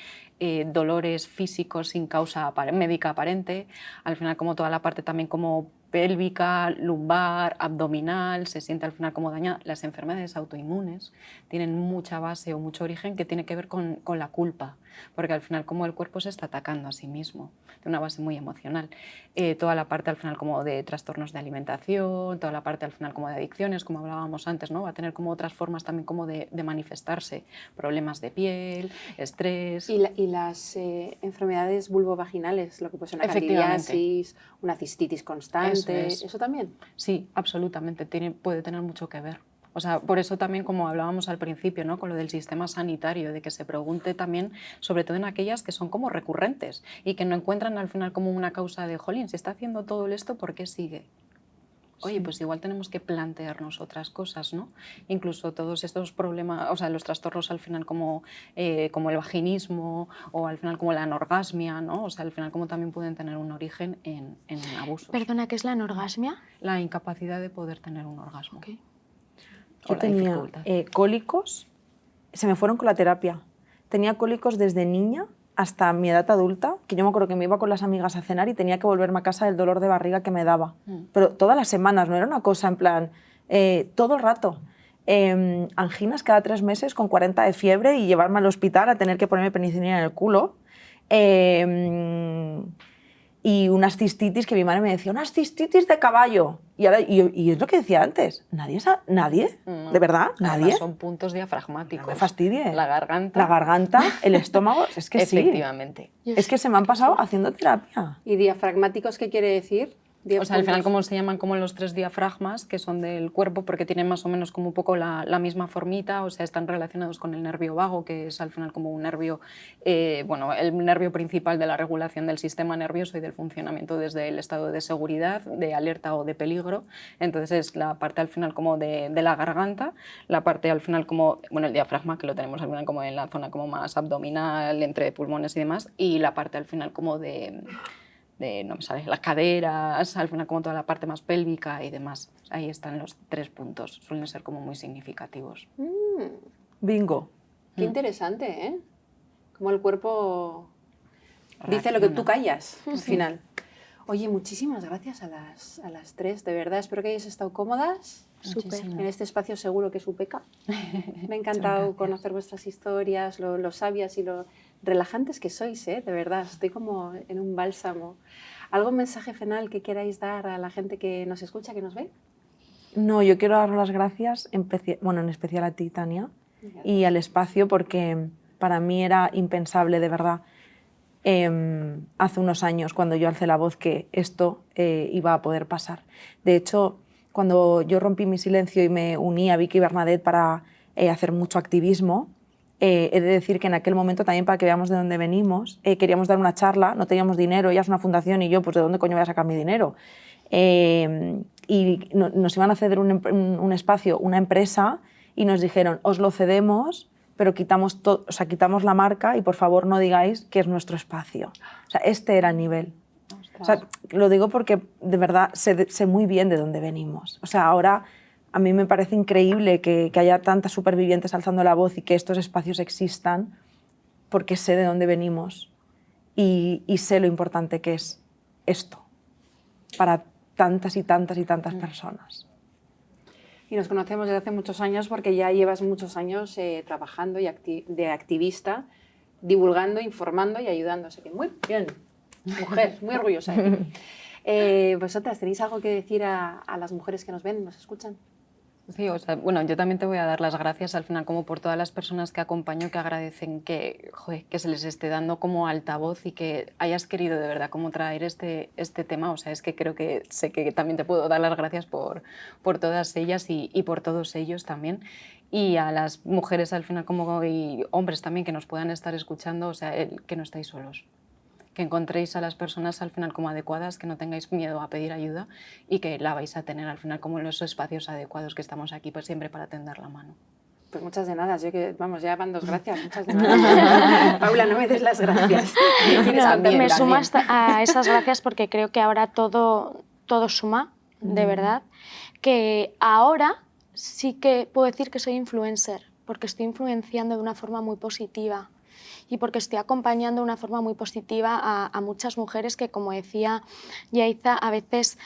dolores físicos sin causa médica aparente, al final como toda la parte también como pélvica, lumbar, abdominal, se siente al final como dañada. Las enfermedades autoinmunes tienen mucha base o mucho origen que tiene que ver con la culpa, porque al final como el cuerpo se está atacando a sí mismo, de una base muy emocional. Toda la parte al final como de trastornos de alimentación, toda la parte al final como de adicciones, como hablábamos antes, ¿no? Va a tener como otras formas también como de manifestarse, problemas de piel, estrés. Y las enfermedades vulvovaginales, lo que puede ser una candidiasis, una cistitis constante, ¿eso también? Sí, absolutamente, puede tener mucho que ver. O sea, por eso también, como hablábamos al principio, ¿no? Con lo del sistema sanitario, de que se pregunte también, sobre todo en aquellas que son como recurrentes y que no encuentran al final como una causa de, jolín, se está haciendo todo esto, ¿por qué sigue? Oye, pues igual tenemos que plantearnos otras cosas, ¿no? Incluso todos estos problemas, o sea, los trastornos al final como el vaginismo o al final como la anorgasmia, ¿no? O sea, al final como también pueden tener un origen en abusos. Perdona, ¿qué es la anorgasmia? La incapacidad de poder tener un orgasmo. Okay. Yo tenía cólicos, se me fueron con la terapia. Tenía cólicos desde niña hasta mi edad adulta, que yo me acuerdo que me iba con las amigas a cenar y tenía que volverme a casa del dolor de barriga que me daba. Pero todas las semanas, no era una cosa en plan, todo el rato. Anginas cada 3 meses con 40 de fiebre y llevarme al hospital a tener que ponerme penicilina en el culo. Y unas cistitis que mi madre me decía, unas cistitis de caballo. Y es lo que decía antes, nadie, de verdad, nadie. Además, son puntos diafragmáticos. No me fastidie. La garganta. La garganta, el estómago, es que sí. Efectivamente. Es que se me han pasado haciendo terapia. ¿Y diafragmáticos qué quiere decir? O sea, al final como se llaman como los 3 diafragmas que son del cuerpo porque tienen más o menos como un poco la misma formita, o sea, están relacionados con el nervio vago, que es al final como un nervio, bueno, el nervio principal de la regulación del sistema nervioso y del funcionamiento desde el estado de seguridad, de alerta o de peligro. Entonces es la parte al final como de la garganta, la parte al final como, bueno, el diafragma que lo tenemos al final como en la zona como más abdominal, entre pulmones y demás, y la parte al final como no me sale, las caderas, al final como toda la parte más pélvica y demás. Ahí están los 3 puntos, suelen ser como muy significativos. Bingo. Qué interesante, ¿eh? Como el cuerpo dice lo que tú callas al final. Oye, muchísimas gracias a las 3, de verdad, espero que hayáis estado cómodas. Súper. En este espacio seguro que Supeca. Me ha encantado conocer vuestras historias, lo sabias y lo relajantes que sois, de verdad. Estoy como en un bálsamo. ¿Algún mensaje final que queráis dar a la gente que nos escucha, que nos ve? No, yo quiero dar las gracias, en especial a ti, Tania, y al espacio, porque para mí era impensable, de verdad, hace unos años, cuando yo alcé la voz, que esto iba a poder pasar. De hecho, cuando yo rompí mi silencio y me uní a Vicky y Bernadette para hacer mucho activismo, he de decir que en aquel momento, también para que veamos de dónde venimos, queríamos dar una charla, no teníamos dinero, ella es una fundación y yo, pues ¿de dónde coño voy a sacar mi dinero? Y nos iban a ceder un espacio, una empresa, y nos dijeron, os lo cedemos, pero quitamos la marca y por favor no digáis que es nuestro espacio. O sea, este era el nivel. O sea, lo digo porque de verdad sé muy bien de dónde venimos. O sea, ahora A mí me parece increíble que haya tantas supervivientes alzando la voz y que estos espacios existan, porque sé de dónde venimos y sé lo importante que es esto para tantas y tantas y tantas personas. Y nos conocemos desde hace muchos años porque ya llevas muchos años trabajando y de activista, divulgando, informando y ayudando. Así que muy bien, mujer, muy orgullosa de ti. ¿Vosotras tenéis algo que decir a las mujeres que nos ven, nos escuchan? Sí, o sea, bueno, yo también te voy a dar las gracias al final como por todas las personas que acompaño que agradecen que, joder, que se les esté dando como altavoz y que hayas querido de verdad como traer este tema. O sea, es que creo que sé que también te puedo dar las gracias por todas ellas y por todos ellos también. Y a las mujeres al final como y hombres también que nos puedan estar escuchando, o sea, que no estáis solos. Que encontréis a las personas al final como adecuadas, que no tengáis miedo a pedir ayuda y que la vais a tener al final como en los espacios adecuados que estamos aquí pues siempre para tender la mano. Pues muchas de nada, yo que, vamos, ya van 2 gracias, muchas de nada. Paula, no me des las gracias. Me sumo a esas gracias porque creo que ahora todo suma, de verdad, que ahora sí que puedo decir que soy influencer, porque estoy influenciando de una forma muy positiva y porque estoy acompañando de una forma muy positiva a muchas mujeres que, como decía Yaiza, a veces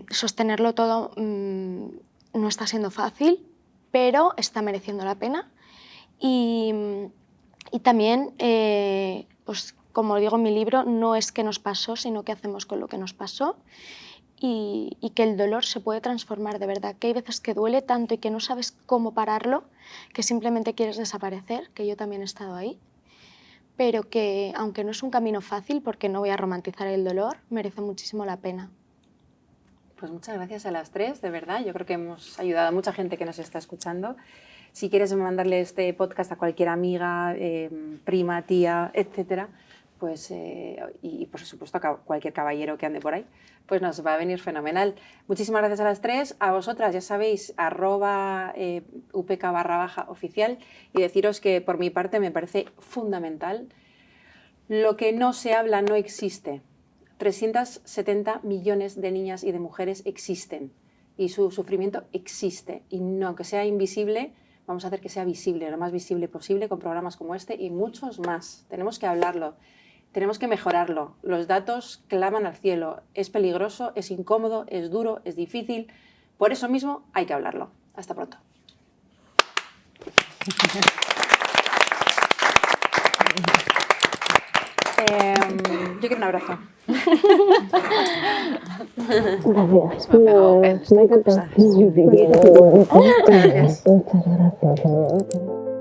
sostenerlo todo no está siendo fácil, pero está mereciendo la pena. Y también, pues, como digo en mi libro, no es que nos pasó, sino que hacemos con lo que nos pasó. Y que el dolor se puede transformar de verdad, que hay veces que duele tanto y que no sabes cómo pararlo, que simplemente quieres desaparecer, que yo también he estado ahí, pero que aunque no es un camino fácil, porque no voy a romantizar el dolor, merece muchísimo la pena. Pues muchas gracias a las 3, de verdad, yo creo que hemos ayudado a mucha gente que nos está escuchando. Si quieres mandarle este podcast a cualquier amiga, prima, tía, etcétera, pues, y por supuesto a cualquier caballero que ande por ahí, pues nos va a venir fenomenal. Muchísimas gracias a las 3, a vosotras, ya sabéis, @upk_oficial, y deciros que por mi parte me parece fundamental. Lo que no se habla no existe. 370 millones de niñas y de mujeres existen y su sufrimiento existe, y no, aunque sea invisible, vamos a hacer que sea visible, lo más visible posible con programas como este y muchos más. Tenemos que hablarlo. Tenemos que mejorarlo. Los datos claman al cielo. Es peligroso, es incómodo, es duro, es difícil. Por eso mismo hay que hablarlo. Hasta pronto. Yo quiero un abrazo. Gracias. Estoy cansada. Muchas gracias.